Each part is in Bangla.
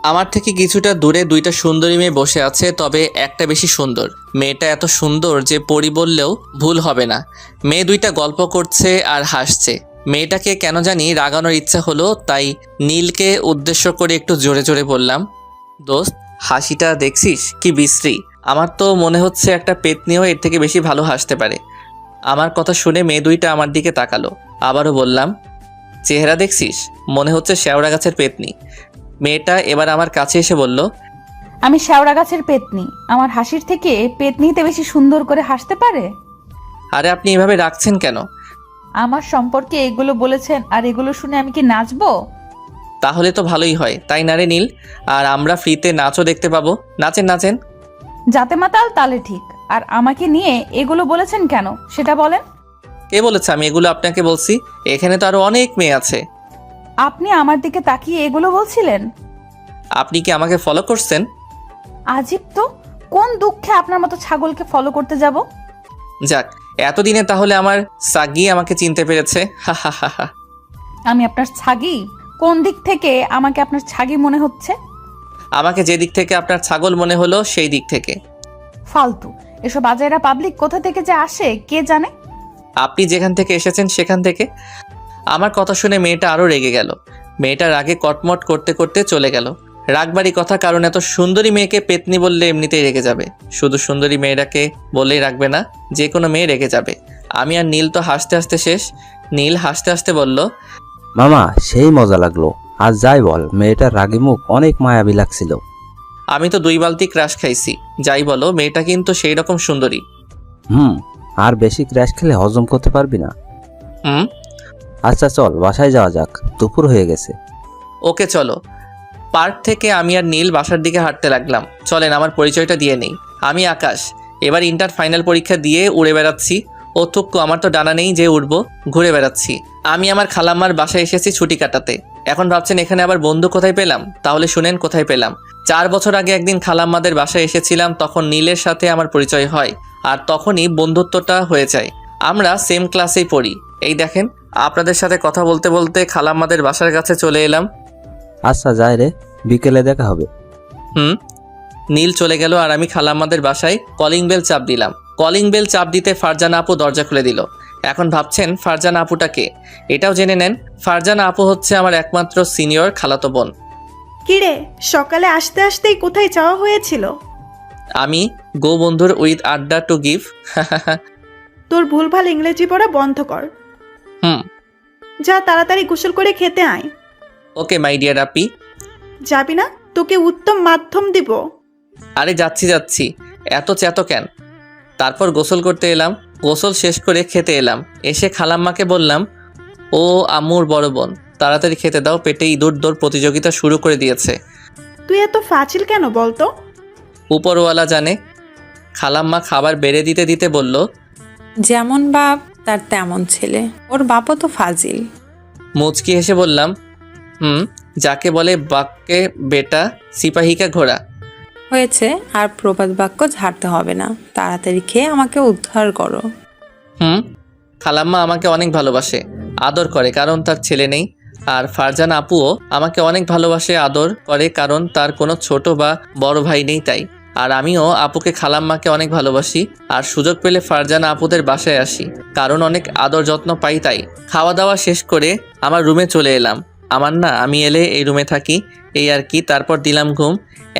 আমার থেকে কিছুটা দূরে দুইটা সুন্দরী মেয়ে বসে আছে, তবে একটা বেশি সুন্দর। মেয়েটা এত সুন্দর যে পরি বললেও ভুল হবে না। মেয়ে দুইটা গল্প করছে আর হাসছে। মেয়েটাকে কেন জানি রাগানোর ইচ্ছা হলো, তাই নীলকে উদ্দেশ্য করে একটু জোরে জোরে বললাম, দোস্ত, হাসিটা দেখছিস কি বিশ্রী। আমার তো মনে হচ্ছে একটা পেতনিও এর থেকে বেশি ভালো হাসতে পারে। আমার কথা শুনে মেয়ে দুইটা আমার দিকে তাকালো। আবারও বললাম, চেহারা দেখছিস, মনে হচ্ছে শেওড়া গাছের পেতনি। মেয়েটা এবার আমার কাছে এসে বলল, আমি শেওড়া গাছের পেতনি, আমার হাসির থেকে পেতনিতে বেশি সুন্দর করে হাসতে পারে? আরে আপনি এভাবে রাখছেন কেন? আমার সম্পর্কে এগুলো বলেছেন আর এগুলো শুনে আমি কি নাচবো? তাহলে তো ভালোই হয়, তাই না রে নীল? আর আমরা ফ্রিতে নাচও দেখতে পাবো। নাচেন নাচেন। যাতে মাতাল তালে ঠিক। আর আমাকে নিয়ে এগুলো বলেছেন কেন সেটা বলেন। কে বলেছে আমি এগুলো আপনাকে বলছি? এখানে তো আরো অনেক মেয়ে আছে। আপনি আমার দিকে তাকিয়ে এগুলো বলছিলেন? আপনি কি আমাকে ফলো করছেন? আজীব তো, কোন দুঃখে আপনার মতো ছাগলকে ফলো করতে যাব? যাক, এতদিনে তাহলে আমার সাগি আমাকে চিনতে পেরেছে। হা হা হা হা। আমি আপনার ছাগি? কোন দিক থেকে আমাকে আপনার ছাগি মনে হচ্ছে? আমাকে যে দিক থেকে আপনার ছাগল মনে হলো সেই দিক থেকে। ফালতু এসব আজাইরা পাবলিক কোথা থেকে যে আসে কে জানে। আপনি যেখান থেকে এসেছেন সেখান থেকে। আমার কথা শুনে মেয়েটা আরো রেগে গেল। মেয়েটা রাগে কটমট করতে করতে চলে গেল। রাগবাড়ি কথা, কারণ এত সুন্দরী মেয়েকে পেতনি বললে এমনিতেই রেগে যাবে। শুধু সুন্দরী মেয়েটাকে বলেই রাখবে না, যে কোনো মেয়ে রেগে যাবে। আমি আর নীল তো হাসতে হাসতে শেষ। নীল হাসতে হাসতে বলল, মামা সেই মজা লাগলো। আর যাই বল, মেয়েটার রাগী মুখ অনেক মায়াবী লাগছিল। আমি তো 2 বালতি ক্রাশ খাইছি। যাই বলো, মেয়েটা কিন্তু সেই রকম সুন্দরী। আর বেশি ক্র্যাশ খেলে হজম করতে পারবি না। হুম। আচ্ছা চল বাসায় যাওয়া যাক, দুপুর হয়ে গেছে। ওকে চলো। পার্ক থেকে আমি আর নীল বাসার দিকে হাঁটতে লাগলাম। চলেন আমার পরিচয়টা দিয়ে নেই। আমি আকাশ। এবার ইন্টার ফাইনাল পরীক্ষা দিয়ে উড়ে বেড়াচ্ছি। ও থুক্কু, আমার তো ডানা নেই যে উড়বো, ঘুরে বেড়াচ্ছি। আমি আমার খালাম্মার বাসায় এসেছি ছুটি কাটাতে। এখন ভাবছেন এখানে আবার বন্ধু কোথায় পেলাম? তাহলে শুনেন কোথায় পেলাম। 4 বছর আগে একদিন খালাম্মাদের বাসায় এসেছিলাম, তখন নীলের সাথে আমার পরিচয় হয়। আর তখনই বন্ধুত্বটা হয়ে যায়। আমরা সেম ক্লাসেই পড়ি। এই দেখেন, আপনাদের সাথে কথা বলতে বলতে খালাম্মাদের বাসার কাছে চলে এলাম। আচ্ছা যাই রে, বিকেলে দেখা হবে। হুম। নীল চলে গেল আর আমি খালাম্মাদের বাসায় কলিং বেল চাপ দিলাম। কলিং বেল চাপ দিতে ফারজানা আপু দরজা খুলে দিল। এখন ভাবছেন ফারজানা আপুটা কে? এটাও জেনে নেন, ফারজানা আপু হচ্ছে আমার একমাত্র সিনিয়র খালাতো বোন। কিরে, সকালে আসতে আসতেই কোথায় যাওয়া হয়েছিল? আমি গো বন্ধুর উইথ আড্ডা টু গিভ। তোর ভুলভাল ইংরেজি পড়া বন্ধ কর। হুম। যা তাড়াতাড়ি গোসল করে খেতে আয়। ওকে মাই ডিয়ার আপি। যাবি না? তোকে উত্তম মাধ্যম দিব। আরে যাচ্ছি যাচ্ছি, এত চেতো কেন? তারপর গোসল করতে এলাম। গোসল শেষ করে খেতে এলাম। এসে খালাম্মাকে বললাম, ও আম্মুর বড় বোন, তাড়াতাড়ি খেতে দাও, পেটে ইঁদুর দৌড় প্রতিযোগিতা শুরু করে দিয়েছে। তুই এত ফাজিল কেন বলতো? উপরওয়ালা জানে। খালাম্মা খাবার বেড়ে দিতে দিতে বলল, যেমন বাপ তার তেমন ছেলে, ওর বাপও তো ফাজিল। মুচকি হেসে বললাম, যাকে বলে বাক্যে বেটা সিপাহিকা ঘোড়া। হয়েছে, আর প্রবাদ বাক্য ঝাড়তে হবে না, তাড়াতাড়ি খেয়ে আমাকে উদ্ধার করো। খালাম্মা আমাকে অনেক ভালোবাসে, আদর করে, কারণ তার ছেলে নেই। আর ফারজানা আপুও আমাকে অনেক ভালোবাসে, আদর করে, কারণ তার কোনো ছোট বা বড় ভাই নেই তাই। আর আমিও আপুকে খালাম্মাকে অনেক ভালোবাসি। আর সুযোগ পেলে ফারজানা আপুদের বাসায় আসি, কারণ অনেক আদর যত্ন পাই তাই। খাওয়া দাওয়া শেষ করে আমার রুমে চলে এলাম। আমি এলে এই রুমে থাকি, এই আর কি। তারপর দিলাম ঘুম।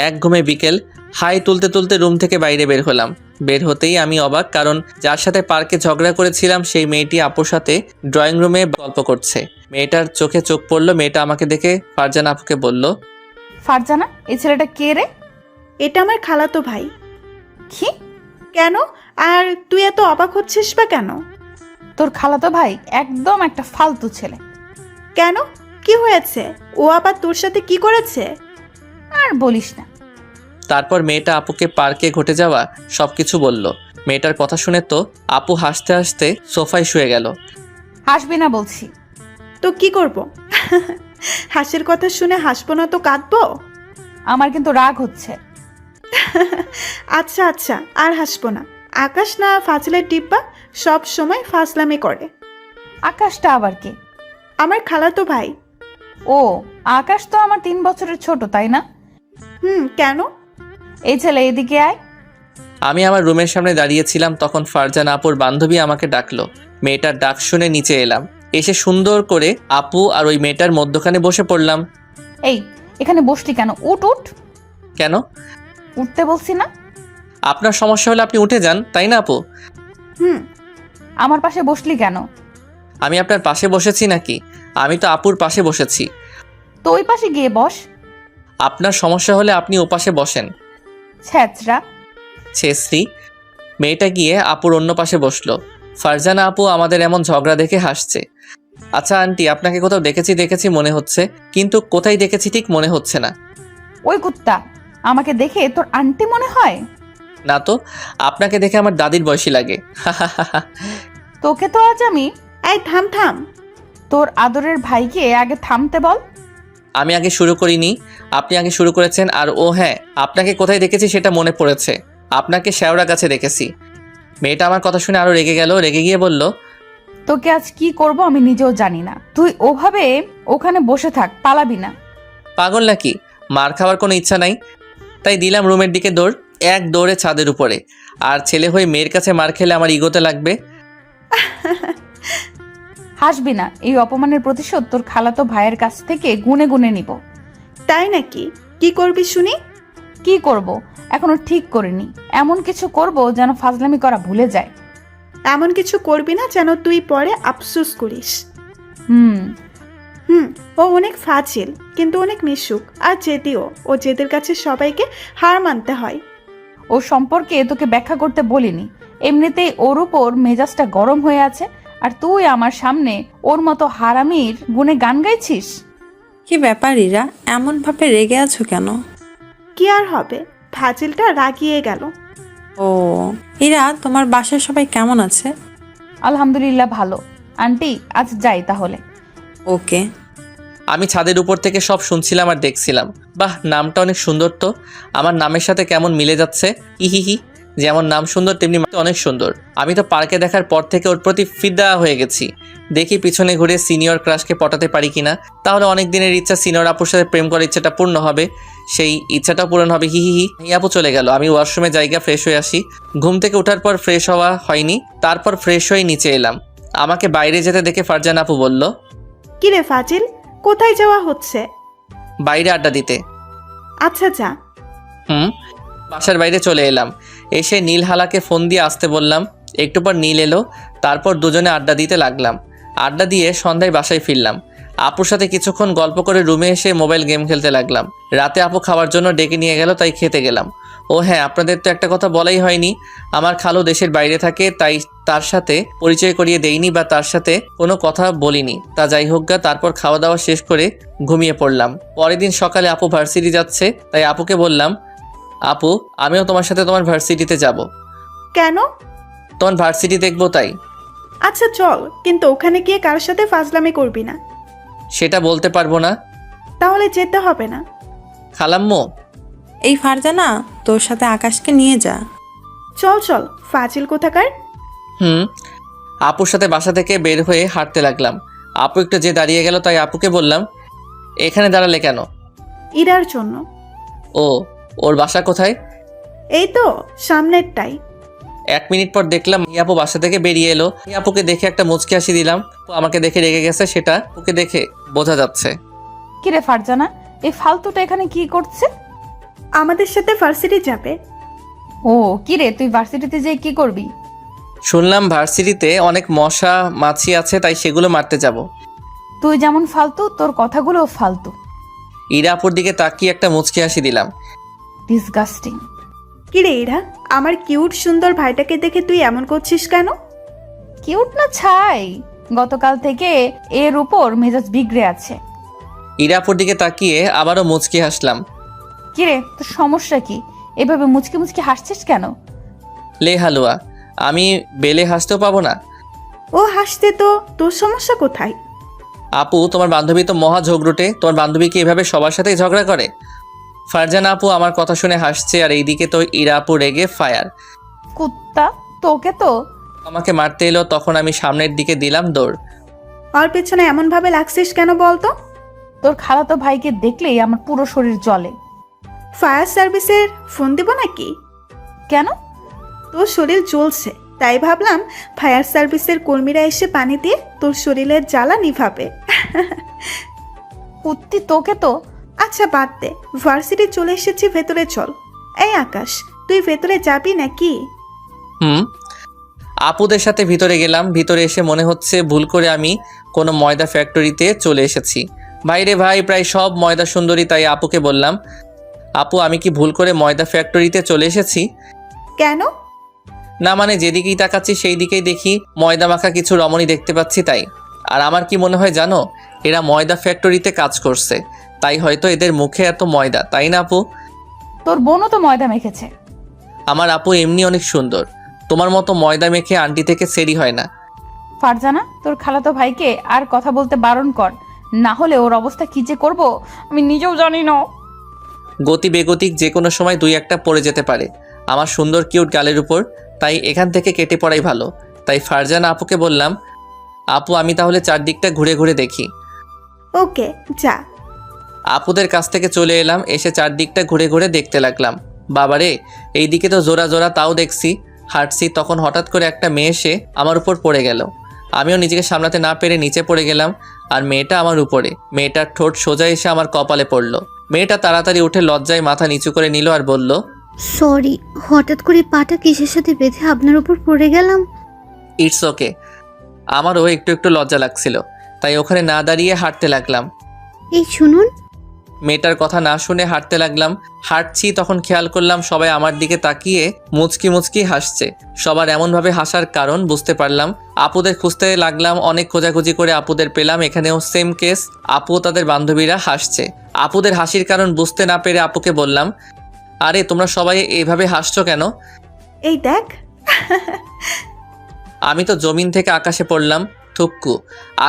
এক ঘুমে বিকেল। হাই তুলতে তুলতে রুম থেকে বাইরে বের হলাম। বের হতেই আমি অবাক, কারণ যার সাথে পার্কে ঝগড়া করেছিলাম সেই মেয়েটি আপুর সাথে ড্রয়িং রুমে গল্প করছে। মেয়েটার চোখে চোখ পড়লো। মেয়েটা আমাকে দেখে ফারজানা আপুকে বলল, ফারজানা, এই ছেলেটা কে রে? এটা আমার খালাতো ভাই। কি? কেন? আর তুই এত অবাক হচ্ছিস বা কেন? তোর খালাতো ভাই একদম একটা ফালতু ছেলে। কেন? কি হয়েছে? ও আবার তোর সাথে কি করেছে? আর বলিস না। তারপর মেয়েটা আপুকে পার্কে ঘটে যাওয়া সবকিছু বলল। মেয়েটার কথা শুনে তো আপু হাসতে হাসতে সোফায় শুয়ে গেল। হাসবি না বলছি। তো কি করব? হাসির কথা শুনে হাসবো না তো কাঁদবো? আমার কিন্তু রাগ হচ্ছে। আচ্ছা আচ্ছা, আর হাসবো না। আকাশ না ফাজিলের ডিব্বা, সব সময় ফাজলামি করে। আকাশটা আবার কে? আমার খালাতো ভাই। ও, আকাশ তো আমার 3 বছরের ছোট, তাই না? কেন? এই ছেলে এদিকে আয়। আমি আমার রুমের সামনে দাঁড়িয়েছিলাম, তখন ফারজানা আপুর বান্ধবী আমাকে ডাকলো। মেয়েটার ডাক শুনে নিচে এলাম। এসে সুন্দর করে আপু আর ওই মেয়েটার মধ্যখানে বসে পড়লাম। এই, এখানে বসলি কেন? উঠ উঠ। কেন? উঠতে বলছি না? আপনার সমস্যা হলে আপনি উঠে যান, তাই না আপু? হুম আমার পাশে বসলি কেন? আমি আপনার পাশে বসেছি নাকি? আমি তো আপুর পাশে বসেছি। তো ওই পাশে গিয়ে বস। আপনার সমস্যা হলে আপনি ওপাশে বসেন। ছ্যাচরা। ছেশ্রী। মেয়েটা গিয়ে আপুর অন্য পাশে বসলো। ফারজানা আপু আমাদের এমন ঝগড়া দেখে হাসছে। আচ্ছা আন্টি, আপনাকে কোথাও দেখেছি মনে হচ্ছে, কিন্তু কোথায় দেখেছি ঠিক মনে হচ্ছে না। ওই কুত্তা, আমাকে দেখে তোর আন্টি মনে হয়? না তো, আপনাকে দেখে আমার দাদির বয়সী লাগে। তোকে তো আজ আমি। এই থাম থাম। তোর আদরের ভাইকে আগে থামতে বল। আমি আগে শুরু করিনি, আপনি আগে শুরু করেছেন। আর ও হ্যাঁ, আপনাকে কোথায় দেখেছি সেটা মনে পড়েছে। আপনাকে শেওড়া গাছে দেখেছি। মেয়েটা আমার কথা শুনে আরো রেগে গেল। রেগে গিয়ে বলল, তোকে আজ কি করব আমি নিজেও জানি না। তুই ওভাবে ওখানে বসে থাক, পালাবি না। পাগল নাকি? মার খাওয়ার কোনো ইচ্ছা নাই, তাই দিলাম রুমের দিকে দৌড়। এক দৌড়ে ছাদের উপরে। আর ছেলে হয়ে মেয়ের কাছে মার খেলে আমার ইগোতে লাগবে। হাসবি না। এই অপমানের প্রতিশোধ তোর খালাতো ভাইয়ের কাছ থেকে গুনে গুনে নিব। তাই নাকি? কি করবি শুনি? কি করব এখনো ঠিক করিনি। এমন কিছু করব যেন ফাজলামি করা ভুলে যায়। এমন কিছু করবি না যেন তুই পরে আফসোস করিস। হুম। ও অনেক ফাজিল, কিন্তু অনেক মিশুক আর জেদিও। ও জেদের কাছে সবাইকে হার মানতে হয়। ও সম্পর্কে তোকে ব্যাখ্যা করতে বলিনি। এমনিতেই ওর উপর মেজাজটা গরম হয়ে আছে, আর তুই আমার সামনে ওর মতো হারামির গুণে গান গাইছিস। কি ব্যাপার ইরা, এমন ভাবে রেগে আছো কেন? কি আর হবে, ফাজিলটা রাগিয়ে গেল। ও ইরা, তোমার বাসার সবাই কেমন আছে? আলহামদুলিল্লাহ ভালো। আন্টি আজ যাই তাহলে। ওকে। আমি ছাদের উপর থেকে সব শুনছিলাম আর দেখছিলাম। বাহ, নামটা অনেক সুন্দর তো। আমার নামের সাথে কেমন মিলে যাচ্ছে। ইহিহি, যেমন নাম সুন্দর তেমনি অনেক সুন্দর। আমি তো পার্কে দেখার পর থেকে ওর প্রতি ফিদা হয়ে গেছি। দেখি পিছনে ঘুরে সিনিয়র ক্রাশকে পটাতে পারি কিনা। তাহলে অনেক দিনের ইচ্ছা সিনিয়র আপুর সাথে প্রেম করার ইচ্ছাটা পূর্ণ হবে। সেই ইচ্ছাটা পূরণ হবে। হিহিহি। এই আপু চলে গেল। আমি ওয়াশরুমে জায়গা ফ্রেশ হয়ে আসি। ঘুম থেকে ওঠার পর ফ্রেশ হওয়া হয়নি, তারপর ফ্রেশ হয়ে নিচে এলাম। আমাকে বাইরে যেতে দেখে ফারজানা আপু বলল, কিরে ফাজিল, কোথায় যাওয়া হচ্ছে? বাইরে আড্ডা দিতে। আচ্ছা যা। বাসার বাইরে চলে এলাম। এসে নীল হালাকে ফোন দিয়ে আসতে বললাম। একটু পর নীল এলো। তারপর দুজনে আড্ডা দিতে লাগলাম। আড্ডা দিয়ে সন্ধ্যায় বাসায় ফিরলাম। আপুর সাথে কিছুক্ষণ গল্প করে রুমে এসে মোবাইল গেম খেলতে লাগলাম। রাতে আপু খাওয়ার জন্য ডেকে নিয়ে গেল, তাই খেতে গেলাম। ও হ্যাঁ, আপনাদের তো একটা কথা বলাই হয়নি। আমার খালু দেশের বাইরে থাকে, তাই তার সাথে পরিচয় করিয়ে দেইনি বা তার সাথে কোনো কথা বলিনি। তা যাই হোক গা, তারপর খাওয়া দাওয়া শেষ করে ঘুমিয়ে পড়লাম। পরের দিন সকালে আপু ভার্সিটি যাচ্ছে, তাই আপুকে বললাম, আপু আমিও তোমার সাথে তোমার ভার্সিটিতে যাব। কেন? তোমার ভার্সিটি দেখবো তাই। আচ্ছা চল, কিন্তু ওখানে গিয়ে কারোর সাথে ফাজলামি করবি না। সেটা বলতে পারবো না। তাহলে যেতে হবে না। খালাম্মু, এই ফারজানা, তোর সাথে আকাশকে নিয়ে যা। চল চল, ফাজিল কোথাকার। আপুর সাথে বাসা থেকে বের হয়ে হাঁটতে লাগলাম। আপু একটু যে দাঁড়িয়ে গেল, তাই আপুকে বললাম, এখানে দাঁড়ালে কেন? ইরার জন্য। ও, ওর বাসা কোথায়? এই তো সামনেরটাই। 1 মিনিট পর দেখলাম এই আপু বাসা থেকে বেরিয়ে এলো। এই আপুকে দেখে একটা মুচকি হাসি দিলাম। ও আমাকে দেখে রেগে গেছে, সেটা ওকে দেখে বোঝা যাচ্ছে। কিরে ফারজানা, এই ফালতুটা এখানে কি করছে? আমাদের সাথে ভার্সিটি যাবে। ও কিরে, তুই ভার্সিটিতে যেয়ে কি করবি? শুনলাম ভার্সিটিতে অনেক মশা মাছি আছে, তাই সেগুলো মারতে যাব। তুই যেমন ফালতু, তোর কথাগুলো ফালতু। ইরা আপুর দিকে তাকিয়ে একটা মুচকি হাসি দিলাম। ডিসগাস্টিং। কিরে ইরা, আমার কিউট সুন্দর ভাইটাকে দেখে তুই এমন করছিস কেন? কিউট না ছাই, গতকাল থেকে এর উপর মেজাজ বিগড়ে আছে। ইরা আপুর দিকে তাকিয়ে আবারও মুচকি হাসলাম। কিরে, তোর সমস্যা কি? এভাবে মুচকি মুচকি হাসছিস কেন? লে হালুয়া, আমি বেলে হাসতেও পাবো না? ও হাসতে তো, তোর সমস্যা কোথায়? আপু তোমার বান্ধবী তো মহা ঝগড়ুটে। তোমার বান্ধবী কি এভাবে সবার সাথেই ঝগড়া করে? ফারজানা আপু আমার কথা শুনে হাসছে, আর এইদিকে তো ইরা আপু রেগে ফায়ার। কুত্তা, তোকে তো। আমাকে মারতে এলো, তখন আমি সামনের দিকে দিলাম দৌড়। ওর পেছনে এমন ভাবে লাগছিস কেন বলতো? তোর খালাতো ভাইকে দেখলেই আমার পুরো শরীর জ্বলে। ফায়ার সার্ভিসের ফোন দেব নাকি? কেন? তোর শরীর জ্বলছে, তাই ভাবলাম ফায়ার সার্ভিসের কর্মীরা এসে পানি দিয়ে তোর শরীরের জ্বালা নিভাবে। কুত্তি তোকে তো। আচ্ছা বাদ দে, ভার্সিটি চলে এসেছি, ভেতরে চল। এই আকাশ, তুই ভেতরে যাবি নাকি? আপুদের সাথে ভিতরে গেলাম। ভিতরে এসে মনে হচ্ছে ভুল করে আমি কোনো ময়দা ফ্যাক্টরিতে চলে এসেছি। ভাইরে ভাই, প্রায় সব ময়দা সুন্দরী। তাই আপুকে বললাম, আপু আমি কি ভুল করে ময়দা ফ্যাক্টরিতে চলে এসেছি? কেন? না মানে যেদিকেই তাকাচ্ছি সেই দিকেই দেখি ময়দা মাখা কিছু রমণী দেখতে পাচ্ছি তাই। আর আমার কি মনে হয় জানো, এরা ময়দা ফ্যাক্টরিতে কাজ করছে, তাই হয়তো এদের মুখে এত ময়দা, তাই না আপু? তোর বোনও তো ময়দা মেখেছে। আমার আপু এমনি অনেক সুন্দর, তোমার মতো ময়দা মেখে আন্টি থেকে সেরি হয় না। ফারজানা, তোর খালাতো ভাইকে আর কথা বলতে বারণ কর, না হলে ওর অবস্থা কি যে করব আমি নিজেও জানি না। গতি বেগতিক যে কোনো সময় দুই একটা পড়ে যেতে পারে আমার সুন্দর কিউট গালের উপর, তাই এখান থেকে কেটে পড়াই ভালো। তাই ফারজানা আপুকে বললাম, আপু আমি তাহলে চারদিকটা ঘুরে ঘুরে দেখি। ওকে যা। আপুদের কাছ থেকে চলে এলাম, এসে চারদিকটা ঘুরে ঘুরে দেখতে লাগলাম। বাবারে, এইদিকে তো জোড়া জোড়া, তাও দেখছি। হাঁটছি, তখন হঠাৎ করে একটা মেয়ে এসে আমার উপর পড়ে গেল। আমিও নিজেকে সামলাতে না পেরে নিচে পড়ে গেলাম, আর মেয়েটা আমার উপরে। মেয়েটার ঠোঁট সোজা এসে আমার কপালে পড়ল। মেয়েটা তাড়াতাড়ি উঠে লজ্জায় মাথা নিচু করে নিল আর বলল, সরি, হঠাৎ করে পাটা কিসের সাথে বেঁধে আপনার উপর পড়ে গেলাম। It's okay. আমারও একটু একটু লজ্জা লাগছিল, তাই ওখানে না দাঁড়িয়ে হাঁটতে লাগলাম। এই শুনুন। মেয়েটার কথা না শুনে হাঁটতে লাগলাম। হাঁটছি, তখন খেয়াল করলাম সবাই আমার দিকে তাকিয়ে মুচকি মুচকি হাসছে। সবার এমনভাবে হাসার কারণ বুঝতে পারলাম। আপুদের খুঁজতে লাগলাম, অনেক খোঁজাখুঁজি করে আপুদের পেলাম। এখানেও সেম কেস, আপু ও তাদের বান্ধবীরা হাসছে। আপুদের হাসির কারণ বুঝতে না পেরে আপুকে বললাম, আরে তোমরা সবাই এইভাবে হাসছো কেন? এই দেখ। আমি তো জমিন থেকে আকাশে পড়লাম, থুক্কু।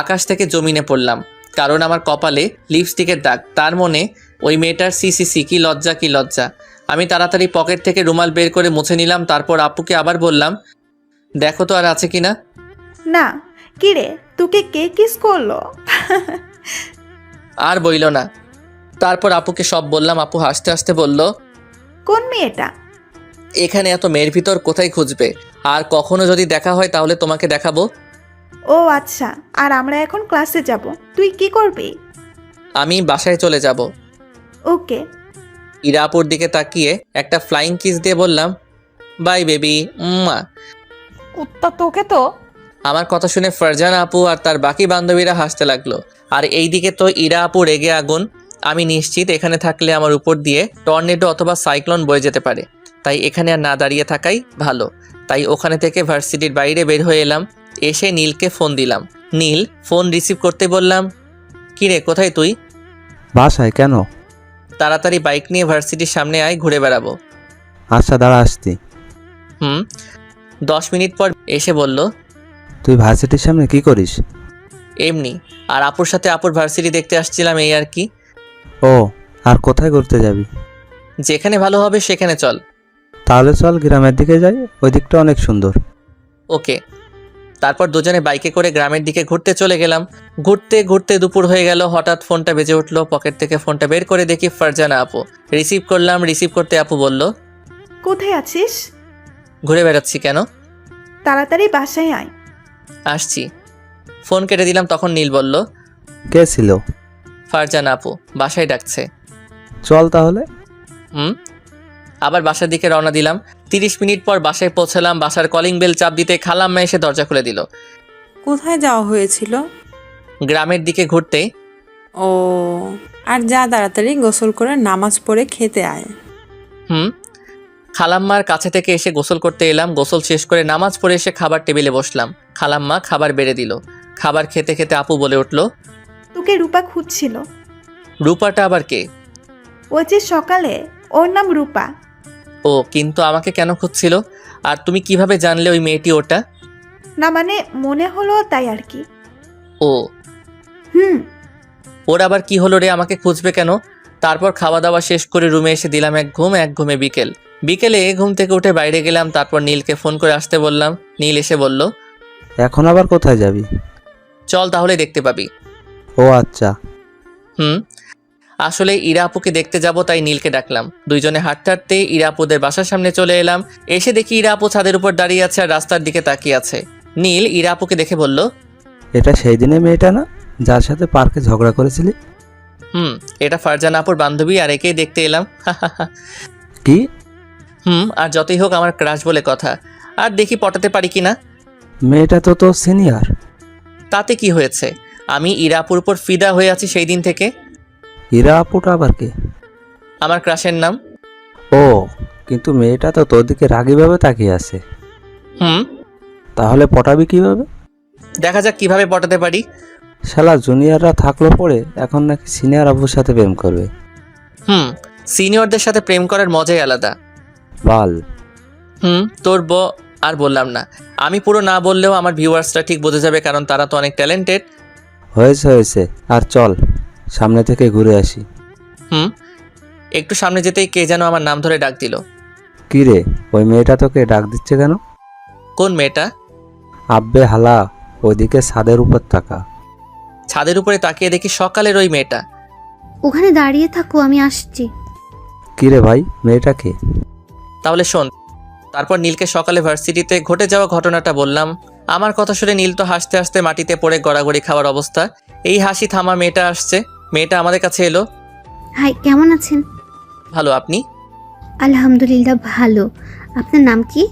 আকাশ থেকে জমিনে পড়লাম, কারণ আমার কপালে লিপস্টিকের দাগ। তার মনে ওই মেয়েটার সি কি লজ্জা, কি লজ্জা। আমি তাড়াতাড়ি পকেট থেকে রুমাল বের করে মুছে নিলাম। তারপর আপুকে আবার বললাম, দেখো তো আর আছে কিনা। না। কি রে, তোকে কে কিস করলো? আর বইল না। তারপর আপুকে সব বললাম। আপু হাসতে হাসতে বলল, কোন মেয়েটা? এখানে এত মেয়ের ভিতর কোথায় খুঁজবে, আর কখনো যদি দেখা হয় তাহলে তোমাকে দেখাবো। ও আচ্ছা, আর আমরা এখন ক্লাসে যাব, তুই কি করবি? আমি বাসায় চলে যাব। ওকে। ইরা আপুর দিকে তাকিয়ে একটা ফ্লাইং কিস দিয়ে বললাম, বাই বেবি, মা। কুত্তা তোকে তো। আমার কথা শুনে ফারজানা আপু আর তার বাকি বান্ধবীরা হাসতে লাগলো। আর এইদিকে তো ইরা আপু রেগে আগুন। আমি নিশ্চিত এখানে থাকলে আমার উপর দিয়ে টর্নেডো অথবা সাইক্লোন বয়ে যেতে পারে, তাই এখানে আর না দাঁড়িয়ে থাকাই ভালো। তাই ওখানে থেকে ভার্সিটির বাইরে বের হয়ে এলাম। এসে নীলকে ফোন দিলাম। নীল ফোন রিসিভ করতে বললাম, কিরে কোথায় তুই? বাসায়। কেন? তাড়াতাড়ি বাইক নিয়ে ভার্সিটির সামনে আয়, ঘুরে বেড়াবো। আচ্ছা দাঁড়া আসতি। 10 মিনিট পর এসে বলল, তুই ভার্সিটির সামনে কি করিস? এমনি। আর আপুর সাথে আপুর ভার্সিটি দেখতে আসছিলাম, এই আর কি। ও, আর কোথায় ঘুরতে যাবি? যেখানে ভালো হবে সেখানে চল। তাহলে চল গ্রামের দিকে যাই, ওই দিকটা অনেক সুন্দর। ওকে। তারপর দুজনে বাইকে করে গ্রামের দিকে ঘুরতে চলে গেলাম। ঘুরতে ঘুরতে দুপুর হয়ে গেল। হঠাৎ ফোনটা বেজে উঠলো। পকেট থেকে ফোনটা বের করে দেখি ফারজানা আপু। রিসিভ করলাম। রিসিভ করতে আপু বলল, কোথায় আছিস? ঘুরে বেড়াচ্ছি। কেন? তাড়াতাড়ি বাসায় আয়। আসছি। ফোন কেটে দিলাম। তখন নীল বলল, কে ছিল? ফারজানা আপু বাসায় ডাকছে। চল তাহলে। আবার বাসার দিকে রওনা দিলাম। 30 মিনিট পর বাসায় পৌঁছালাম। বাসার কলিং বেল চাপ দিতে খালাম্মা এসে দরজা খুলে দিল। কোথায় যাওয়া হয়েছিল? গ্রামের দিকে ঘুরতে। ও, আর যা তাড়াতাড়ি গোসল করে নামাজ পড়ে খেতে আয়। খালাম্মার কাছে থেকে এসে গোসল করতে এলাম। গোসল শেষ করে নামাজ পড়ে এসে খাবার টেবিলে বসলাম। খালাম্মা খাবার বেড়ে দিল। খাবার খেতে খেতে আপু বলে উঠল, তোকে রূপা খুঁজছিল। রূপাটা আবার কে? ও যে সকালে, ওর নাম রূপা। ও, কিন্তু আমাকে কেন খুঁজছিল? আর তুমি কিভাবে জানলে ওই মেয়েটি ওটা? না মানে মনে হলো তাই আর কি। ও, হুম। ওর আবার কি হলো রে, আমাকে খুঁজবে কেন? তারপর খাওয়া দাওয়া শেষ করে রুমে এসে দিলাম এক ঘুমে বিকেলে ঘুম থেকে উঠে বাইরে গেলাম। তারপর নীলকে ফোন করে আসতে বললাম। নীল এসে বলল, এখন আবার কোথায় যাবি? চল তাহলে দেখতে পাবি। ও আচ্ছা। আসলে ইরা আপুকে দেখতে যাব তাই নীলকে ডাকলাম। দুইজনে হাঁটতে হাঁটতে ইরা আপুদের বাসার সামনে চলে এলাম। এসে দেখি ইরা আপু ছাদের উপর দাঁড়িয়ে আছে আর রাস্তার দিকে তাকিয়ে আছে। নীল ইরা আপুকে দেখে বলল, এটা সেই দিনের মেয়েটা না যার সাথে পার্কে ঝগড়া করেছিলি? এটা ফারজানা আপুর বান্ধবী আর একেই দেখতে এলাম। কি? আর যতই হোক আমার ক্রাশ বলে কথা, আর দেখি পটাতে পারি কিনা। মেয়েটা তো তোর সিনিয়র। তাতে কি হয়েছে, আমি ইরা আপুর উপর ফিদা হয়ে আছি সেই দিন থেকে। হীরা আপুটা আবার কে? আমার ক্রাশের নাম। ও, কিন্তু মেয়েটা তো তোর দিকে রাগীভাবে তাকিয়ে আছে। তাহলে পটাবি কিভাবে? দেখা যাক কিভাবে পটাতে পারি। শালা জুনিয়ররা থাকলো পরে এখন নাকি সিনিয়র আপুর সাথে প্রেম করবে। সিনিয়রদের সাথে প্রেম করার মজাই আলাদা। বাল। তোর আর বললাম না। আমি পুরো না বললেও আমার ভিউয়ার্সরা ঠিক বুঝে যাবে, কারণ তারা তো অনেক ট্যালেন্টেড। হয়েছে আর চল সামনে থেকে ঘুরে আসি। একটু সামনে যেতেই কে যেন আমার নাম ধরে ডাক দিল। কি রে, ওই মেয়েটা তোকে ডাক দিচ্ছে কেন? কোন মেয়েটা? আব্বে হালা, ওইদিকে ছাদের উপর তাকা। ছাদের উপরে তাকিয়ে দেখি সকালের ওই মেয়েটা। ওখানে দাঁড়িয়ে থাকো, আমি আসছি। কি রে ভাই, মেয়েটা কে? তাহলে শোন। তারপর নীলকে সকালে ভার্সিটিতে ঘটে যাওয়া ঘটনাটা বললাম। আমার কথা শুনে নীল তো হাসতে হাসতে মাটিতে পড়ে গড়াগড়ি খাওয়ার অবস্থা। এই হাসি থামা মেয়েটা আসছে। মেয়েটা আমাদের কাছে এলো। হাই, কেমন আছেন? ভালো, আপনি? আলহামদুলিল্লাহ ভালো। আপনার নাম কি?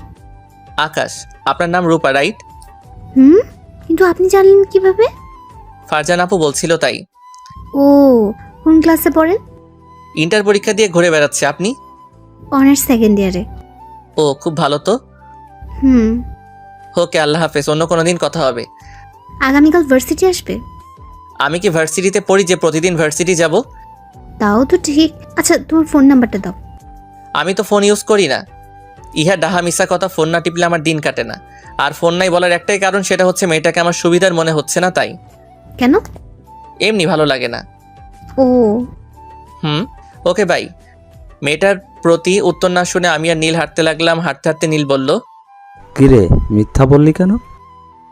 আকাশ। আপনার নাম রূপা, রাইট? কিন্তু আপনি জানলেন কিভাবে? ফারজান আপু বলছিল তাই। ও, কোন ক্লাসে পড়েন? ইন্টার পরীক্ষা দিয়ে ঘুরে বেড়াচ্ছে। আপনি? অনার্স সেকেন্ড ইয়ারে। ও, খুব ভালো তো। ওকে, আল্লাহ হাফেজ, অন্য কোনো দিন কথা হবে। আগামীকাল ভার্সিটি আসবে? আমি কি ভার্সিটিতে পড়ি যে প্রতিদিন ভার্সিটি যাব? তাও তো ঠিক। আচ্ছা, তোমার ফোন নাম্বারটা দাও। আমি তো ফোন ইউজ করি না। ইহা ডাহা মিশা কথা, ফোন না টিপলে আমার দিন কাটে না। আর ফোন নাই বলার একটাই কারণ, সেটা হচ্ছে মেয়েটাকে আমার সুবিধার মনে হচ্ছে না তাই। কেন? এমনি ভালো লাগে না। ও, ওকে বাই। মেয়েটার প্রতি উত্তর না শুনে আমি আর নীল হাঁটতে লাগলাম। হাঁটতে হাঁটতে নীল বলল, কি রে, মিথ্যা বললি কেন?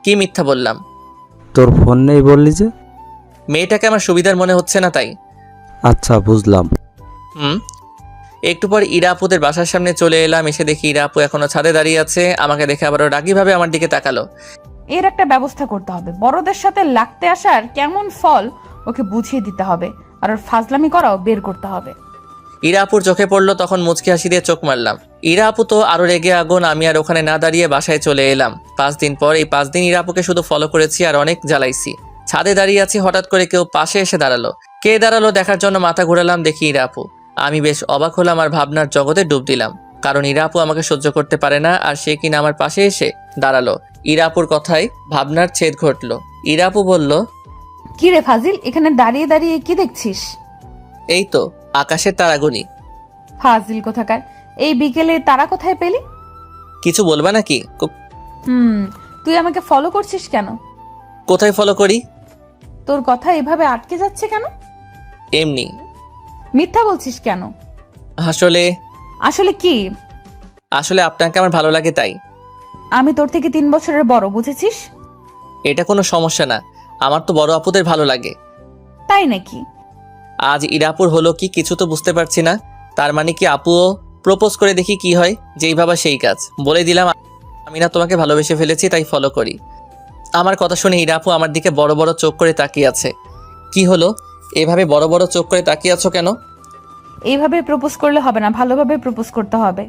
কি মিথ্যা বললাম? তোর ফোন নেই বললি যে? মেয়েটাকে আমার সুবিধার মনে হচ্ছে না তাই। আচ্ছা, বুঝলাম। একটু পর ইরা আপুদের বাসার সামনে চলে এলাম। এসে দেখি ইরা আপু এখনো ছাদে দাঁড়িয়ে আছে। আমাকে দেখে আবারও রাগীভাবে আমার দিকে তাকালো। এর একটা ব্যবস্থা করতে হবে। বড়দের সাথে লাগতে আসার কেমন ফল ওকে বুঝিয়ে দিতে হবে, আর ওর ফাজলামি করাও বের করতে হবে। ইরা আপুর চোখে পড়লো, তখন মুচকি হাসি দিয়ে চোখ মারলাম। ইরা আপু তো আরো রেগে আগুন। আমি আর ওখানে না দাঁড়িয়ে বাসায় চলে এলাম। 5 দিন পর। এই 5 দিন ইরা আপুকে শুধু ফলো করেছি আর অনেক জ্বালাইছি। ছাদে দাঁড়িয়ে আছি, হঠাৎ করে কেউ পাশে এসে দাঁড়ালো। কে দাঁড়ালো দেখার জন্য মাথা ঘোরালাম, দেখি ইরা আপু। আমি বেশ অবাক হলাম আর ভাবনার জগতে ডুব দিলাম, কারণ ইরা আপু আমাকে সহ্য করতে পারে না, আর সে কিনা আমার পাশে এসে দাঁড়ালো। ইরা আপুর কথায় ভাবনার ছেদ ঘটলো। ইরা আপু বলল, কি রে ফাজিল, এখানে দাঁড়িয়ে দাঁড়িয়ে কি দেখছিস? এই তো আকাশের তারাগুনি। ফাজিল কোথাকার, এই বিকেলে তারা কোথায় পেলি? কিছু বলবা নাকি? তুই আমাকে ফলো করছিস কেন? কোথায় ফলো করি? তোর কথা এভাবে আটকে যাচ্ছে কেন? এমনি। মিথ্যা বলছিস কেন? আসলে কি? আসলে আপনাকে আমার ভালো লাগে তাই। আমি তোর থেকে 3 বছরের বড়, বুঝেছিস? এটা কোনো সমস্যা না, আমার তো বড় আপুদের ভালো লাগে। তাই নাকি? আজ ইরাপুর হলো কি কিছু তো বুঝতে পারছি না। তার মানে কি আপুও প্রপোজ করে দেখি কি হয়। যেই ভাবা সেই কাজ। বলে দিলাম আমি না তোমাকে ভালোবেসে ফেলেছি, তাই ফলো করি। আমার কথা শুনে ইরাপু আমার দিকে বড় বড় চোখ করে তাকিয়ে আছে। কি হলো, এভাবে বড় বড় চোখ করে তাকিয়ে আছো কেন? এইভাবে প্রপোজ করলে হবে না, ভালোভাবে প্রপোজ করতে হবে।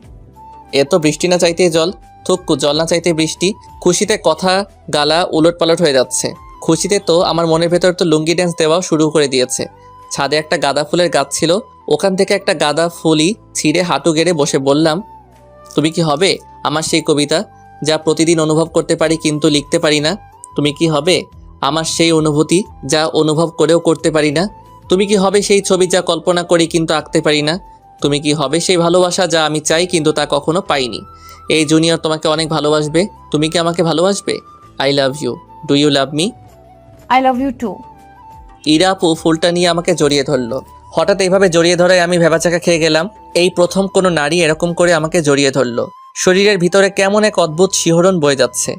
এত বৃষ্টি না চাইতে জল, থুক্কু জল না চাইতে বৃষ্টি। খুশিতে কথা গালা উলটপালট হয়ে যাচ্ছে। খুশিতে তো আমার মনের ভেতর তো লুঙ্গি ড্যান্স দেওয়াও শুরু করে দিয়েছে। ছাদে একটা গাঁদা ফুলের গাছ ছিল, ওখান থেকে একটা গাঁদা ফুলই ছিঁড়ে হাঁটু গেড়ে বসে বললাম, তুমি কি হবে আমার সেই কবিতা যা প্রতিদিন অনুভব করতে পারি কিন্তু লিখতে পারি না? তুমি কি হবে আমার সেই অনুভূতি যা অনুভব করেও করতে পারি না? তুমি কি হবে সেই ছবি যা কল্পনা করি কিন্তু আঁকতে পারি না? তুমি কি হবে সেই ভালোবাসা যা আমি চাই কিন্তু তা কখনো পাইনি? এই জুনিয়র তোমাকে অনেক ভালোবাসবে। তুমি কি আমাকে ভালোবাসবে? I love you. Do you love me? I love you too. Ira আপু ফুলটা নিয়ে আমাকে জড়িয়ে ধরলো। হঠাৎ এইভাবে জড়িয়ে ধরায় আমি ভেবাচাকা খেয়ে গেলাম। এই প্রথম কোনো নারী এরকম করে আমাকে জড়িয়ে ধরলো। শরীরের ভিতরে কেমন এক অদ্ভুত শিহরণ বয়ে যাচ্ছে।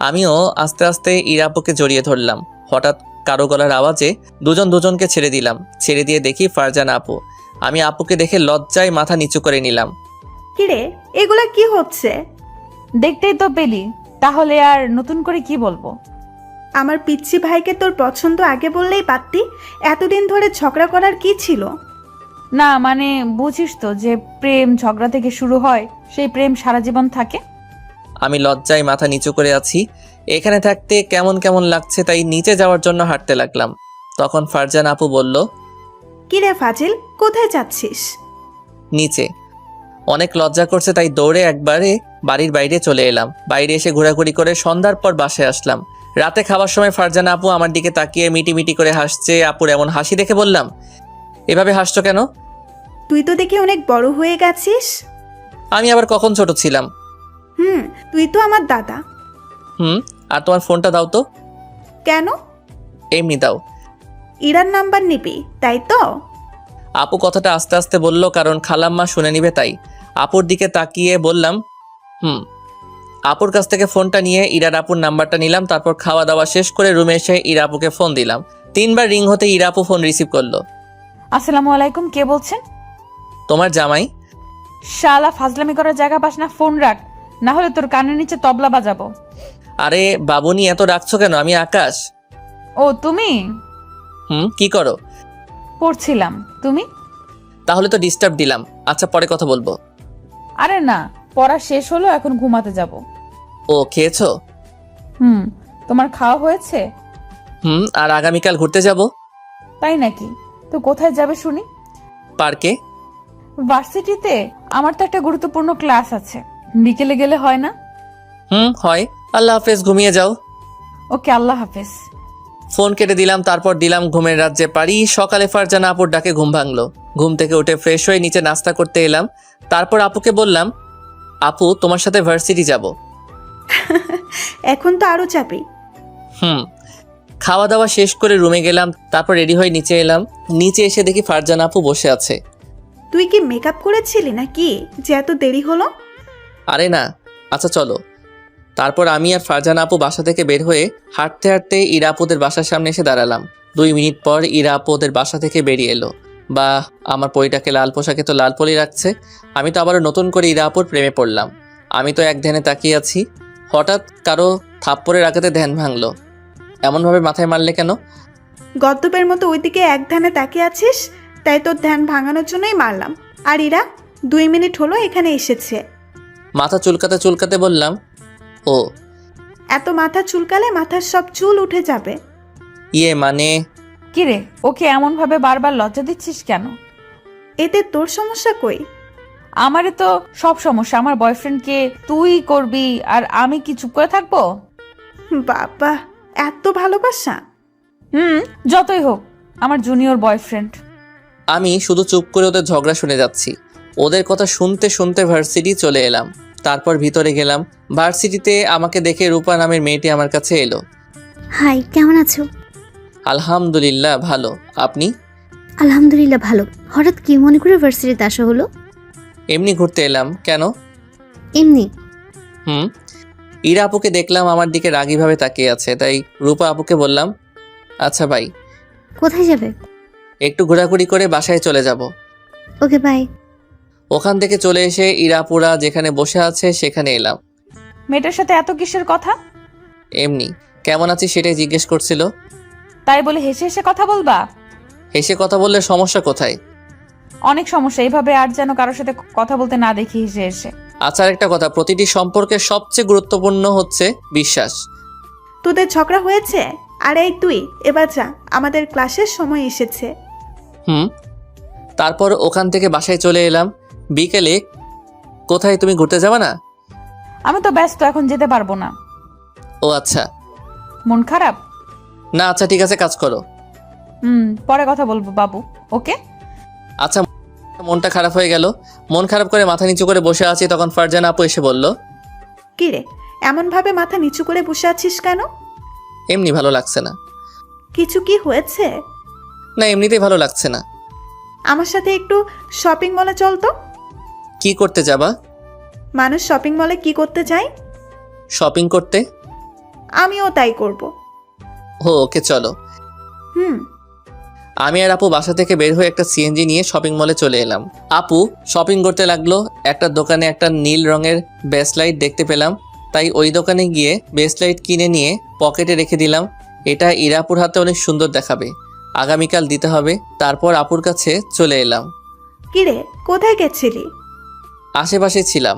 আমিও আস্তে আস্তে ইরা আপুকে জড়িয়ে ধরলাম। হঠাৎ কারো গলার আওয়াজে দুজন দুজনকে ছেড়ে দিলাম। ছেড়ে দিয়ে দেখি ফারজানা আপু। আমি আপুকে দেখে লজ্জায় মাথা নিচু করে নিলাম। কিরে, এগুলা কি হচ্ছে? দেখতেই তো পেলি, তাহলে আর নতুন করে কি বলবো? আমার পিচ্ছি ভাইকে তোর পছন্দ আগে বললেই পারতি। এতদিন ধরে ঝগড়া করার কি ছিল? না মানে বুঝিস তো যে প্রেম ঝগড়া থেকে শুরু হয়, সেই প্রেম সারা জীবন থাকে। আমি লজ্জায় মাথা নিচু করে আছি। এখানে থাকতে কেমন কেমন লাগছে, তাই নিচে যাওয়ার জন্য হাঁটতে লাগলাম। তখন ফারজানা আপু বলল, কিরে ফাজিল, কোথায় যাচ্ছিস? নিচে। অনেক লজ্জা করছে, তাই দৌড়ে একবারে বাড়ির বাইরে চলে এলাম। বাইরে এসে ঘোরাঘুরি করে সন্ধ্যার পর বাসায় আসলাম। রাতে খাবার সময় ফারজানা আপু আমার দিকে তাকিয়ে মিটি মিটি করে হাসছে। আপুর এমন হাসি দেখে বললাম, এভাবে হাসছো কেন? তুই তো দেখি অনেক বড় হয়ে গেছিস। আমি আবার কখন ছোট ছিলাম? তুই তো আমার দাদা। আর তোমার ফোনটা দাও তো। কেন? এমনি দাও। ইরার নাম্বার নিবি তাই তো? আপু কথাটা আস্তে আস্তে বলল, কারণ খালাম্মা শুনে নিবে তাই। আপুর দিকে তাকিয়ে বললাম, আপুর কাছ থেকে ফোনটা নিয়ে ইরার আপুর নাম্বারটা নিলাম। তারপর খাওয়া দাওয়া শেষ করে রুমে এসে ইরা আপুকে ফোন দিলাম। 3বার রিং হতে ইরা আপু ফোন রিসিভ করলো। আসসালামু আলাইকুম, কে বলছেন? তোমার জামাই। শালা, ফাজলামি করার জায়গা পাস না, ফোন রাখ, না হলে তোর কানের নিচে তবলা বাজাবো। আরে বাবুনি, এত রাখছো কেন? আমি আকাশ। ও তুমি? কি করো? পড়ছিলাম। তুমি? তাহলে তো ডিস্টার্ব দিলাম। আচ্ছা, পরে কথা বলবো। আরে না, পড়া শেষ হলো, এখন ঘুমাতে যাব। ও, খেয়েছো? তোমার খাওয়া হয়েছে? আর আগামীকাল ঘুরতে যাব। তাই নাকি? তো কোথায় যাবে শুনি? পার্কে। ভার্সিটিতে আমার তো একটা গুরুত্বপূর্ণ ক্লাস আছে, বিকেলে গেলে হয় না? হয়। আল্লাহ হাফেজ, ঘুমিয়ে যাও। ওকে, আল্লাহ হাফেজ। ফোন কেটে দিলাম। তারপর দিলাম ঘুমের রাজ্যে পারি। সকালে ফারজানা আপুর ডাকে ঘুম ভাঙলো। ঘুম থেকে উঠে ফ্রেশ হয়ে নিচে নাস্তা করতে এলাম। তারপর আপুকে বললাম, আপু তোমার সাথে ভার্সিটি যাব। এখন তো আরো চাপি। খাওয়া দাওয়া শেষ করে রুমে গেলাম। তারপর রেডি হয়ে নিচে এলাম। নিচে এসে দেখি ফারজানা আপু বসে আছে। তুই কি মেকআপ করেছিলি নাকি যে এত দেরি হলো? আরে না। আচ্ছা চলো। তারপর আমি আর ফারজানা আপু বাসা থেকে বের হয়ে হাঁটতে হাঁটতে ইরা আপুদের বাসার সামনে এসে দাঁড়ালাম। 2 মিনিট পর ইরা আপু ওদের বাসা থেকে বেরিয়ে এলো। বা আমার পরিটাকে লাল পোশাকে তো লাল পলি রাখছে। আমি তো আবারও নতুন করে ইরা আপুর প্রেমে পড়লাম। আমি তো এক ধ্যানে তাকিয়ে আছি। হঠাৎ কারো থাপ্পড়ের আঘাতে ধ্যান ভাঙলো। এমনভাবে মাথায় মারলে কেন? গদ্দপের মতো ওইদিকে এক ধ্যানে তাকিয়ে আছিস, তাই তোর ধ্যান ভাঙানোর জন্যই মারলাম। আর ইরা 2 মিনিট হলো এখানে এসেছে। মাথা চুলকাতে চুলকাতে বললাম, ও। এত মাথা চুলকালে মাথার সব চুল উঠে যাবে। মানে? কিরে, ওকে এমন ভাবে বারবার লজ্জা দিচ্ছিস কেন? এতে তোর সমস্যা কই? আমারে তো সব সমস্যা। আমার বয়ফ্রেন্ডকে তুই করবি আর আমি কি চুপ করে থাকবো? বাবা, এত ভালোবাসা! যতই হোক, আমার জুনিয়র বয়ফ্রেন্ড। আমি শুধু চুপ করে ওদের ঝগড়া শুনে যাচ্ছি। ওদের কথা শুনতে শুনতে ভার্সিটি চলে এলাম। তারপর ভিতরে গেলাম। ভার্সিটিতে আমাকে দেখে রূপা নামের মেয়েটি আমার কাছে এলো। হাই, কেমন আছো? আলহামদুলিল্লাহ, ভালো। আপনি? আলহামদুলিল্লাহ ভালো। হঠাৎ কি মনে করে ভার্সিটিতে আসা হলো? এমনি ঘুরতে এলাম। কেন? এমনি। ইরা আপুকে দেখলাম আমার দিকে রাগীভাবে তাকিয়ে আছে, তাই রূপা আপুকে বললাম, আচ্ছা ভাই। কোথায় যাবে? একটু ঘোরাঘুরি করে বাসায় চলে যাব। ওকে, বাই। ওখান থেকে চলে এসে ইরাপুরা যেখানে বসে আছে সেখানে এলাম। মেয়েটার সাথে এত কিসের কথা? এমনি। কেমন আছিস সেটাই জিজ্ঞেস করছিল। তাই বলে হেসে হেসে কথা বলবা? হেসে কথা বললে সমস্যা কোথায়? অনেক সমস্যা। এইভাবে আর যেন কারোর সাথে কথা বলতে না দেখি হেসে হেসে। আচ্ছা, একটা কথা, প্রতিটি সম্পর্কের সবচেয়ে গুরুত্বপূর্ণ হচ্ছে বিশ্বাস। তোদের ঝগড়া হয়েছে? আর এই তুই এবার যা, আমাদের ক্লাসের সময় এসেছে। তারপর ওখান থেকে বাসায় চলে এলাম। বিকেলে কোথায়, তুমি ঘুরতে যাবে না? আমি তো ব্যস্ত, এখন যেতে পারবো না। ও আচ্ছা। মন খারাপ? না, আচ্ছা ঠিক আছে, কাজ করো। পরে কথা বলবো বাবু। ওকে। আচ্ছা। মনটা খারাপ হয়ে গেল। মন খারাপ করে মাথা নিচু করে বসে আছি, তখন ফারজানা আপু এসে বলল, কিরে, এমন ভাবে মাথা নিচু করে বসে আছিস কেন? এমনি ভালো লাগছে না। কিছু কি হয়েছে? না, এমনিতেই ভালো লাগছে না। আমার সাথে একটু শপিং মলে চল তো। কি করতে যাবা? মানুষ শপিং মলে কি করতে যায়? শপিং করতে। আমিও তাই করব। ওকে চলো। হুম। আমি আর আপু বাসা থেকে বের হয়ে একটা সিএনজি নিয়ে শপিং মলে চলে এলাম। আপু শপিং করতে লাগলো। একটা দোকানে একটা নীল রঙের বেসলাইট দেখতে পেলাম, তাই ওই দোকানে গিয়ে বেসলাইট কিনে নিয়ে পকেটে রেখে দিলাম। এটা ইরাপুর হাতে অনেক সুন্দর দেখাবে, আগামীকাল দিতে হবে। তারপর আপুর কাছে চলে এলাম। কিরে, কোথায় গেছিলি? আশেপাশে ছিলাম।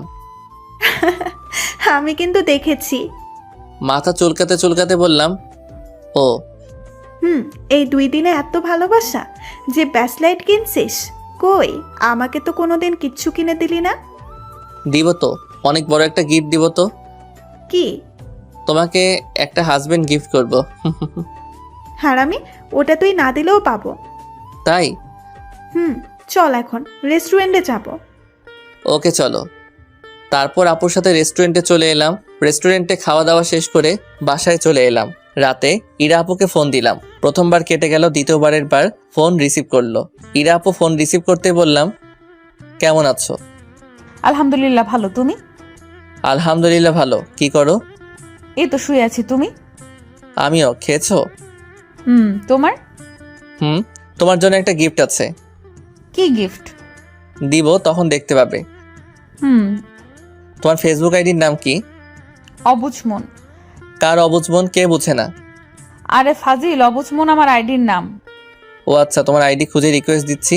আমি কিন্তু দেখেছি। মাথা চুলকাতে চুলকাতে বললাম, ও হুম। এই 2 দিনে এত ভালোবাসা যে ব্যাসলাইট কিনছিস? কই, আমাকে তো কোনোদিন কিচ্ছু কিনে দিলি না। দিব তো, অনেক বড় একটা গিফট দিব তো। কি? তোমাকে একটা হাজবেন্ড গিফট করব। হারামি, ওটা তুই না দিলেও পাবো। তাই? হুম। চল এখন রেস্টুরেন্টে যাব। ওকে চলো। তারপর আপুর সাথে রেস্টুরেন্টে চলে এলাম। রেস্টুরেন্টে খাওয়া দাওয়া শেষ করে বাসায় চলে এলাম। রাতে ইরা আপুকে ফোন দিলাম। প্রথমবার কেটে গেল, দ্বিতীয়বারের বার ফোন রিসিভ করলো। ইরা আপু ফোন রিসিভ করতে বললাম, কেমন আছো? আলহামদুলিল্লাহ ভালো, তুমি? আলহামদুলিল্লাহ ভালো। কি করো? এই তো শুয়ে আছি, তুমি? আমিও। খেয়েছো? তোমার? তোমার জন্য একটা গিফট আছে। কি গিফট? দিব, তখন দেখতে পাবে। তোমার ফেসবুক আইডির নাম কি? অবুঝমন। কার অবুঝমন? কে বুঝে না? আরে ফাজিল, অবুঝমন আমার আইডির নাম। ও আচ্ছা, তোমার আইডি খুঁজে রিকোয়েস্ট দিচ্ছি।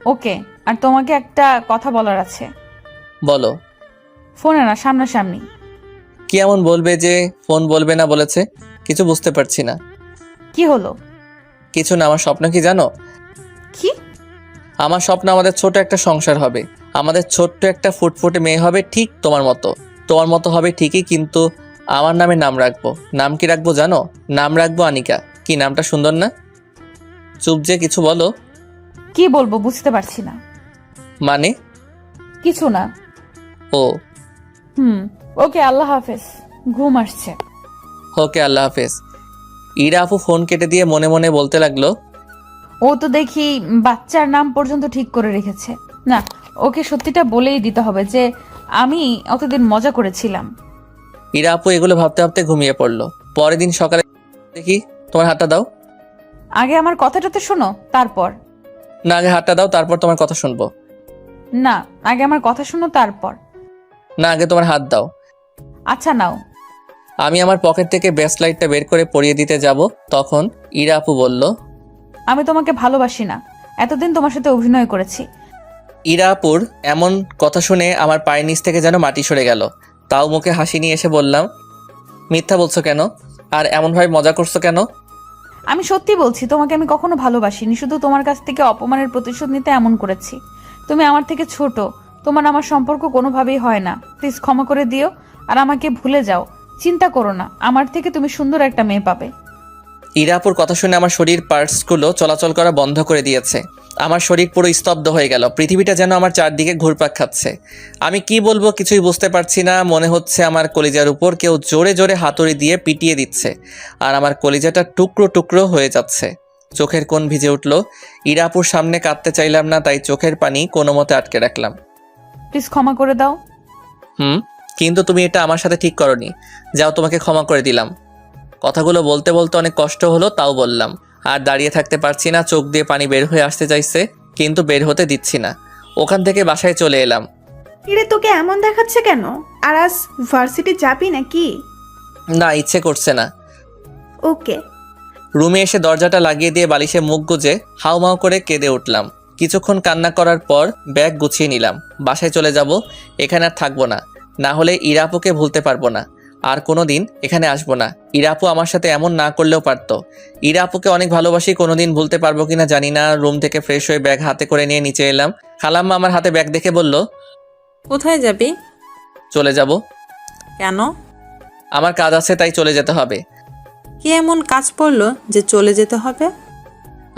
ওকে। আর তোমাকে একটা কথা বলার আছে। বলো। ফোনে না, সামনাসামনি। কি এমন বলবে যে ফোন বলবে না বলেছে? কিছু বুঝতে পারছি না। কি হলো? কিছু না। আমার স্বপ্ন কি জানো? কি? আমার স্বপ্ন আমাদের ছোট একটা সংসার হবে। আমাদের ছোট্ট একটা ফুটফুটে মেয়ে হবে, ঠিক তোমার মতো। তোমার মতো হবে ঠিকই, কিন্তু আমার নামে নাম রাখবো। নাম কি রাখবো জানো? নাম রাখবো আনিকা। কি নামটা সুন্দর না? চুপ যে, কিছু বলো। কি বলবো বুঝতে পারছি না। মানে? কিছু না। ও ওকে, আল্লাহ হাফেজ, ঘুম আসছে। ওকে, আল্লাহ হাফেজ। ইরা আপু ফোন কেটে দিয়ে মনে মনে বলতে লাগলো, ও তো দেখি বাচ্চার নাম পর্যন্ত ঠিক করে রেখেছে। না, ওকে সত্যিটা বলেই দিতে হবে যে আমি অতদিন মজা করেছিলাম। ইরা আপু এগুলো ভাবতে ভাবতে ঘুমিয়ে পড়লো। পরের দিন সকালে দেখি, তোমার হাতটা দাও। আগে আমার কথাটা তো শোনো, তারপর। না, আগে হাতটা দাও, তারপর তোমার কথা শুনবো। না, আগে আমার কথা শোনো, তারপর। না, আগে তোমার হাত দাও। আচ্ছা নাও। আমি আমার পকেট থেকে ব্যাসলাইটটা বের করে পরিয়ে দিতে যাব, তখন ইরা আপু বলল, আমি তোমাকে ভালোবাসি না, এতদিন তোমার সাথে অভিনয় করেছি। ইরা আপুর এমন কথা শুনে আমার পায়ের নিচ থেকে যেন মাটি সরে গেল। তাও মুখে হাসি নিয়ে এসে বললাম, মিথ্যা বলছো কেন? আর এমনভাবে মজা করছো কেন? আমি সত্যি বলছি, তোমাকে আমি কখনো ভালোবাসিনি, শুধু তোমার কাছ থেকে অপমানের প্রতিশোধ নিতে এমন করেছি। তুমি আমার থেকে ছোট, তোমার আমার সম্পর্ক কোনোভাবেই হয় না। প্লিজ ক্ষমা করে দিও আর আমাকে ভুলে যাও। চিন্তা করো না, আমার থেকে তুমি সুন্দর একটা মেয়ে পাবে। ইরা আপুর কথা শুনে আমার শরীর পার্টসগুলো চলাচল করা বন্ধ করে দিয়েছে। আমার শরীর পুরো স্তব্ধ হয়ে গেল। পৃথিবীটা যেন আমার চারদিকে ঘুরপাক খাচ্ছে। আমি কি বলবো কিছুই বুঝতে পারছি না। মনে হচ্ছে আমার কলিজার উপর কেউ জোরে জোরে হাতুড়ি দিয়ে পিটিয়ে দিচ্ছে, আর আমার কলিজাটা টুকরো টুকরো হয়ে যাচ্ছে। চোখের কোণ ভিজে উঠল। ইরা আপুর সামনে কাঁদতে চাইলাম না, তাই চোখের পানি কোনো মতে আটকে রাখলাম। প্লিজ ক্ষমা করে দাও। কিন্তু তুমি এটা আমার সাথে ঠিক করনি। যাও, তোমাকে ক্ষমা করে দিলাম। কথাগুলো বলতে বলতে অনেক কষ্ট হলো, তাও বললাম। আর দাঁড়িয়ে থাকতে পারছি না, চোখ দিয়ে পানি বের হয়ে আসতে চাইছে, কিন্তু বের হতে দিচ্ছি না। ওখান থেকে বাসায় চলে এলাম। কিরে, তোকে এমন দেখাচ্ছে কেন? আর আজ ভার্সিটি যাবি নাকি? না, ইচ্ছে করছে না। ওকে। রুমে এসে দরজাটা লাগিয়ে দিয়ে বালিশে মুখ গুজে হাউমাউ করে কেঁদে উঠলাম। কিছুক্ষণ কান্না করার পর ব্যাগ গুছিয়ে নিলাম। বাসায় চলে যাব, এখানে আর থাকবো না। না হলে ইরা আপুকে ভুলতে পারবো না, আর কোনো দিন এখানে আসবো না। ইরা আপু আমার সাথে এমন না করলেও পারতো। ইরা আপুকে অনেক ভালোবাসি, কোনোদিন ভুলতে পারবো কিনা জানি না। রুম থেকে ফ্রেশ হয়ে ব্যাগ হাতে করে নিয়ে নিচে এলাম। খালাম্মা আমার হাতে ব্যাগ দেখে বলল, কোথায় যাবি? চলে যাব। কেন? আমার কাজ আছে, তাই চলে যেতে হবে। কি এমন কাজ পড়লো যে চলে যেতে হবে?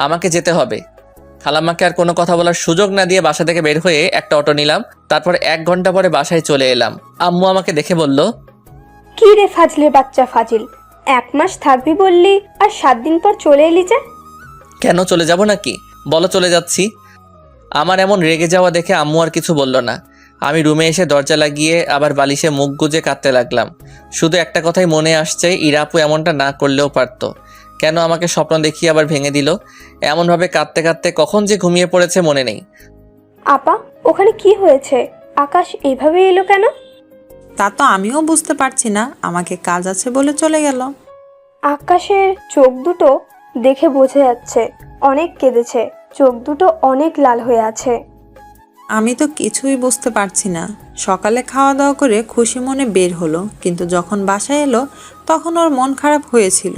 আমাকে যেতে হবে। খালাম্মাকে আর কোনো কথা বলার সুযোগ না দিয়ে বাসা থেকে বের হয়ে একটা অটো নিলাম। তারপর 1 ঘন্টা পরে বাসায় চলে এলাম। আম্মু আমাকে দেখে বলল, কি রে ফাজলের বাচ্চা ফাজিল, 1 মাস থাকবি বললি আর 7 দিন পর চলে এলি যে? কেন, চলে যাব নাকি? বলো চলে যাচ্ছি। আমার এমন রেগে যাওয়া দেখে আম্মু আর কিছু বলল না। আমি রুমে এসে দরজা লাগিয়ে আবার বালিশে মুখ গুজে কাঁদতে লাগলাম। শুধু একটা কথাই মনে আসছে, ইরা আপু এমনটা না করলেও পারতো। কেন আমাকে স্বপ্ন দেখিয়ে আবার ভেঙে দিল? এমনভাবে কাঁদতে কাঁদতে কখন যে ঘুমিয়ে পড়েছে মনে নেই। আপা, ওখানে কি হয়েছে? আকাশ এভাবে এলো কেন? তা তো আমিও বুঝতে পারছি না, আমাকে কাজ আছে বলে চলে গেল। আকাশের চোখ দুটো দেখে বোঝা যাচ্ছে অনেক কেঁদেছে, চোখ দুটো অনেক লাল হয়ে আছে। আমি তো কিছুই বুঝতে পারছি না। সকালে খাওয়া দাওয়া করে খুশি মনে বের হলো, কিন্তু যখন বাসায় এলো তখন ওর মন খারাপ হয়েছিল।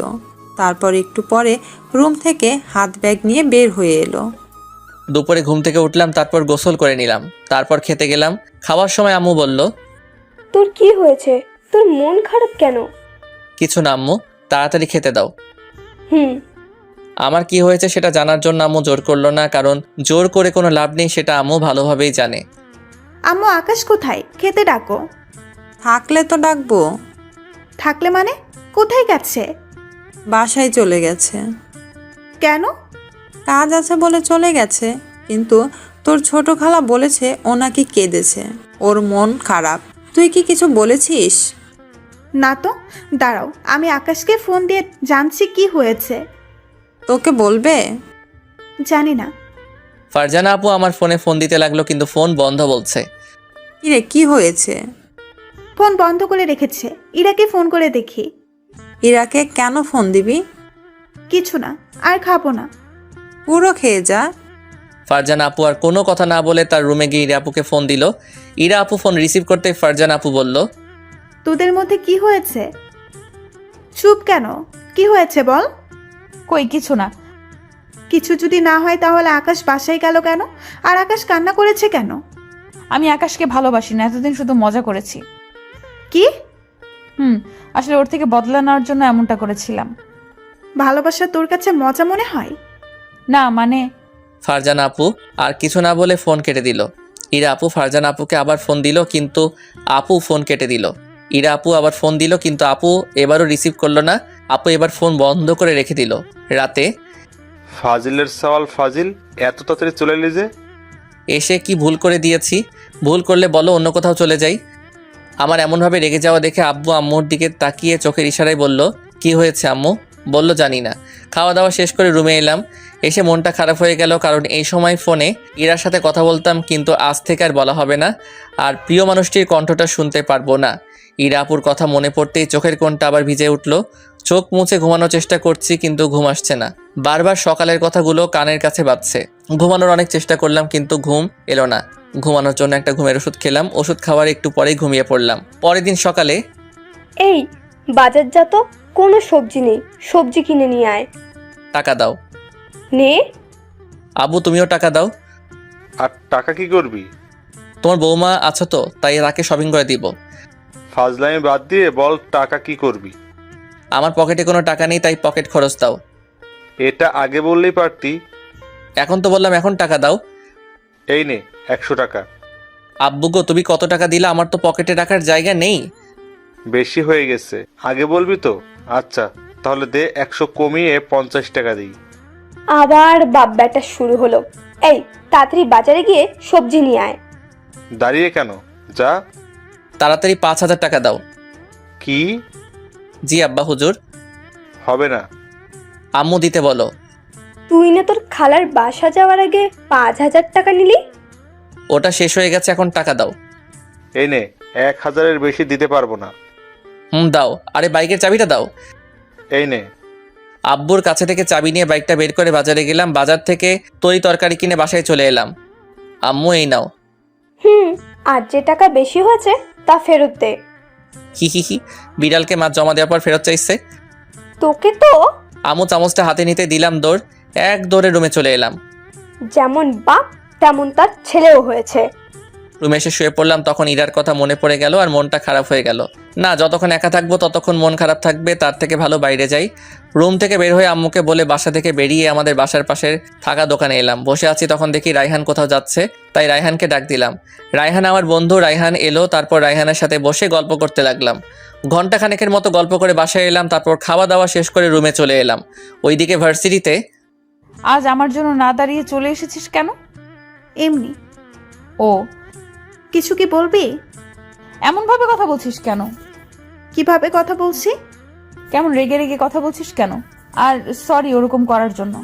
তারপর একটু পরে রুম থেকে হাত ব্যাগ নিয়ে বের হয়ে এলো। দুপুরে ঘুম থেকে উঠলাম, তারপর গোসল করে নিলাম, তারপর খেতে গেলাম। খাওয়ার সময় আম্মু বলল, তোর কি হয়েছে? তোর মন খারাপ কেন? কিছু না আম্মু, তাড়াতাড়ি খেতে দাও। হুম। আমার কি হয়েছে সেটা জানার জন্য আম্মু জোর করলো না, কারণ জোর করে কোনো লাভ নেই, সেটা আম্মু ভালোভাবেই জানে। আম্মু আকাশ কোথায়? খেতে ডাকো। থাকলে তো ডাকবো। থাকলে মানে? কোথায় গেছে? বাসায় চলে গেছে। কেন? কাজ আছে বলে চলে গেছে, কিন্তু তোর ছোট খালা বলেছে ও নাকি কেঁদেছে, ওর মন খারাপ। তুই কি কিছু বলেছিস? না তো। দাঁড়াও, আমি আকাশকে ফোন দিয়ে জানছি কি হয়েছে। তোকে বলবে? জানি না। ফারজানা আপু আমার ফোনে ফোন দিতে লাগলো, কিন্তু ফোন বন্ধ বলছে। কিরে, কি হয়েছে? ফোন বন্ধ করে রেখেছে। ইরাকে ফোন করে দেখি। ইরাকে কেন ফোন দিবি? কিছু না, আর খাবো না। পুরো খেয়ে যা। ফারজানা আপু আর কোনো কথা না বলে তার রুমে গিয়ে ইরা আপুকে ফোন দিল। ইরা আপু ফোন রিসিভ করতে ফারজানা আপু বলল, তোদের মধ্যে কি হয়েছে? চুপ কেন? কি হয়েছে বল। কই কিছু না। কিছু যদি না হয় তাহলে আকাশ বাসায় গেল কেন? আর আকাশ কান্না করেছে কেন? আমি আকাশকে ভালোবাসি না, এতদিন শুধু মজা করেছি। কি? আসলে ওর থেকে বদলা নেওয়ার জন্য এমনটা করেছিলাম। ভালোবাসা তোর কাছে মজা মনে হয়? না মানে ফারজানা আপু আর কিছু না বলে ফোন কেটে দিল। ইরা আপু ফারজানা আপুকে আবার ফোন দিল, কিন্তু আপু ফোন কেটে দিল। ইরা আপু আবার ফোন দিল, কিন্তু আপু এবারও রিসিভ করলো না। আপু এবার ফোন বন্ধ করে রেখে দিল। রাতে ফাজিলের সওয়াল ফাজিল, এত তাড়াতাড়ি চলে এলি যে? এসে কি ভুল করে দিয়েছি? ভুল করলে বলো, অন্য কোথাও চলে যাই। আমার এমনভাবে রেগে যাওয়া দেখে আব্বু আম্মুর দিকে তাকিয়ে চোখের ইশারায় বলল, কি হয়েছে আম্মু? বলল, জানি না। খাওয়া দাওয়া শেষ করে রুমে এলাম। এসে মনটা খারাপ হয়ে গেল, কারণ এই সময় ফোনে ইরার সাথে কথা বলতাম, কিন্তু আজ থেকে আর বলা হবে না, আর প্রিয় মানুষটির কণ্ঠটা শুনতে পারবো না। ইরা আপুর কথা মনে পড়তেই চোখের কোণটা আবার ভিজে উঠল। চোখ মুছে ঘুমানোর চেষ্টা করছি, কিন্তু ঘুম আসছে না। বারবার সকালের কথাগুলো কানের কাছে বাজছে। ঘুমানোর অনেক চেষ্টা করলাম, কিন্তু ঘুম এলো না। ঘুমানোর জন্য একটা ঘুমের ওষুধ খেলাম। ওষুধ খাওয়ার একটু পরেই ঘুমিয়ে পড়লাম। পরের দিন সকালে, এই বাজার যা তো, কোনো সবজি নেই, সবজি কিনে নিয়ে আয়। টাকা দাও। নে। আবু তুমিও টাকা দাও। আর টাকা কি করবি? তোমার বৌমা আছো তো, তাই রাকে শপিং করে দিব। ফাজলামি বাদ দিয়ে বল, টাকা কি করবি? আমার পকেটে কোনো টাকা নেই, তাই পকেট খরচ দাও। এটা আগে বললেই পারতি। এখন তো বললাম, এখন টাকা দাও। এই নে 100 টাকা। আব্বু গো, তুমি কত টাকা দিলা? আমার তো পকেটে রাখার জায়গা নেই। বেশি হয়ে গেছে, আগে বলবি তো। আচ্ছা তাহলে দে, 100 কমিয়ে 50 টাকা দিই। আবার বাপ ব্যাটা শুরু হলো। এই তাড়াতাড়ি বাজারে গিয়ে সবজি নিয়ে আয়। দাঁড়িয়ে কেন, যা। তাড়াতাড়ি 5,000 টাকা দাও। কি? জি আব্বা হুজুর। হবে না। আম্মু দিতে বলো। তুই না তোর খালার বাসা যাওয়ার আগে 5,000 টাকা নিলি? ওটা শেষ হয়ে গেছে, এখন টাকা দাও। এই নে, 1000-এর বেশি দিতে পারবো না। দাও। আরে বাইকের চাবিটা দাও। এই নে। আব্বুর কাছে থেকে চাবি নিয়ে বাইকটা বের করে বাজারে গেলাম। বাজার থেকে তরি তরকারি কিনে বাসায় চলে এলাম। আম্মু এই নাও। আর যে টাকা বেশি হয়েছে তা ফেরত দে। হি হি হি, বিড়ালকে মাছ জমা দেওয়ার পর ফেরত চাইছে। তোকে তো। আম্মু চামচটা হাতে নিতে দিলাম দৌড়। এক দৌড়ে রুমে চলে এলাম। যেমন বাপ তেমন তার ছেলেও হয়েছে। রুমে এসে শুয়ে পড়লাম, তখন ইরার কথা মনে পড়ে গেল আর মনটা খারাপ হয়ে গেল। না, যতক্ষণ একা থাকবো ততক্ষণ মন খারাপ থাকবে, তার থেকে ভালো বাইরে যাই। রুম থেকে বের হয়ে আম্মুকে বলে বাসা থেকে বেরিয়ে আমাদের বাসার পাশের থাকা দোকানে এলাম। বসে আছি, তখন দেখি রায়হান কোথাও যাচ্ছে, তাই রায়হানকে ডাক দিলাম। রায়হান আমার বন্ধু। রায়হান এলো, তারপর রায়হানের সাথে বসে গল্প করতে লাগলাম। ঘন্টাখানেকের মতো গল্প করে বাসায় এলাম, তারপর খাওয়া দাওয়া শেষ করে রুমে চলে এলাম। ওইদিকে ভার্সিটিতে, আজ আমার জন্য না দাঁড়িয়ে চলে এসেছিস কেন? এমনি। ও, কিছু কি বলবি? এমনভাবে কথা বলছিস কেন? কিভাবে কথা বলছি? কেমন রেগে রেগে কথা বলছিস কেন? আর সরি ওরকম করার জন্য।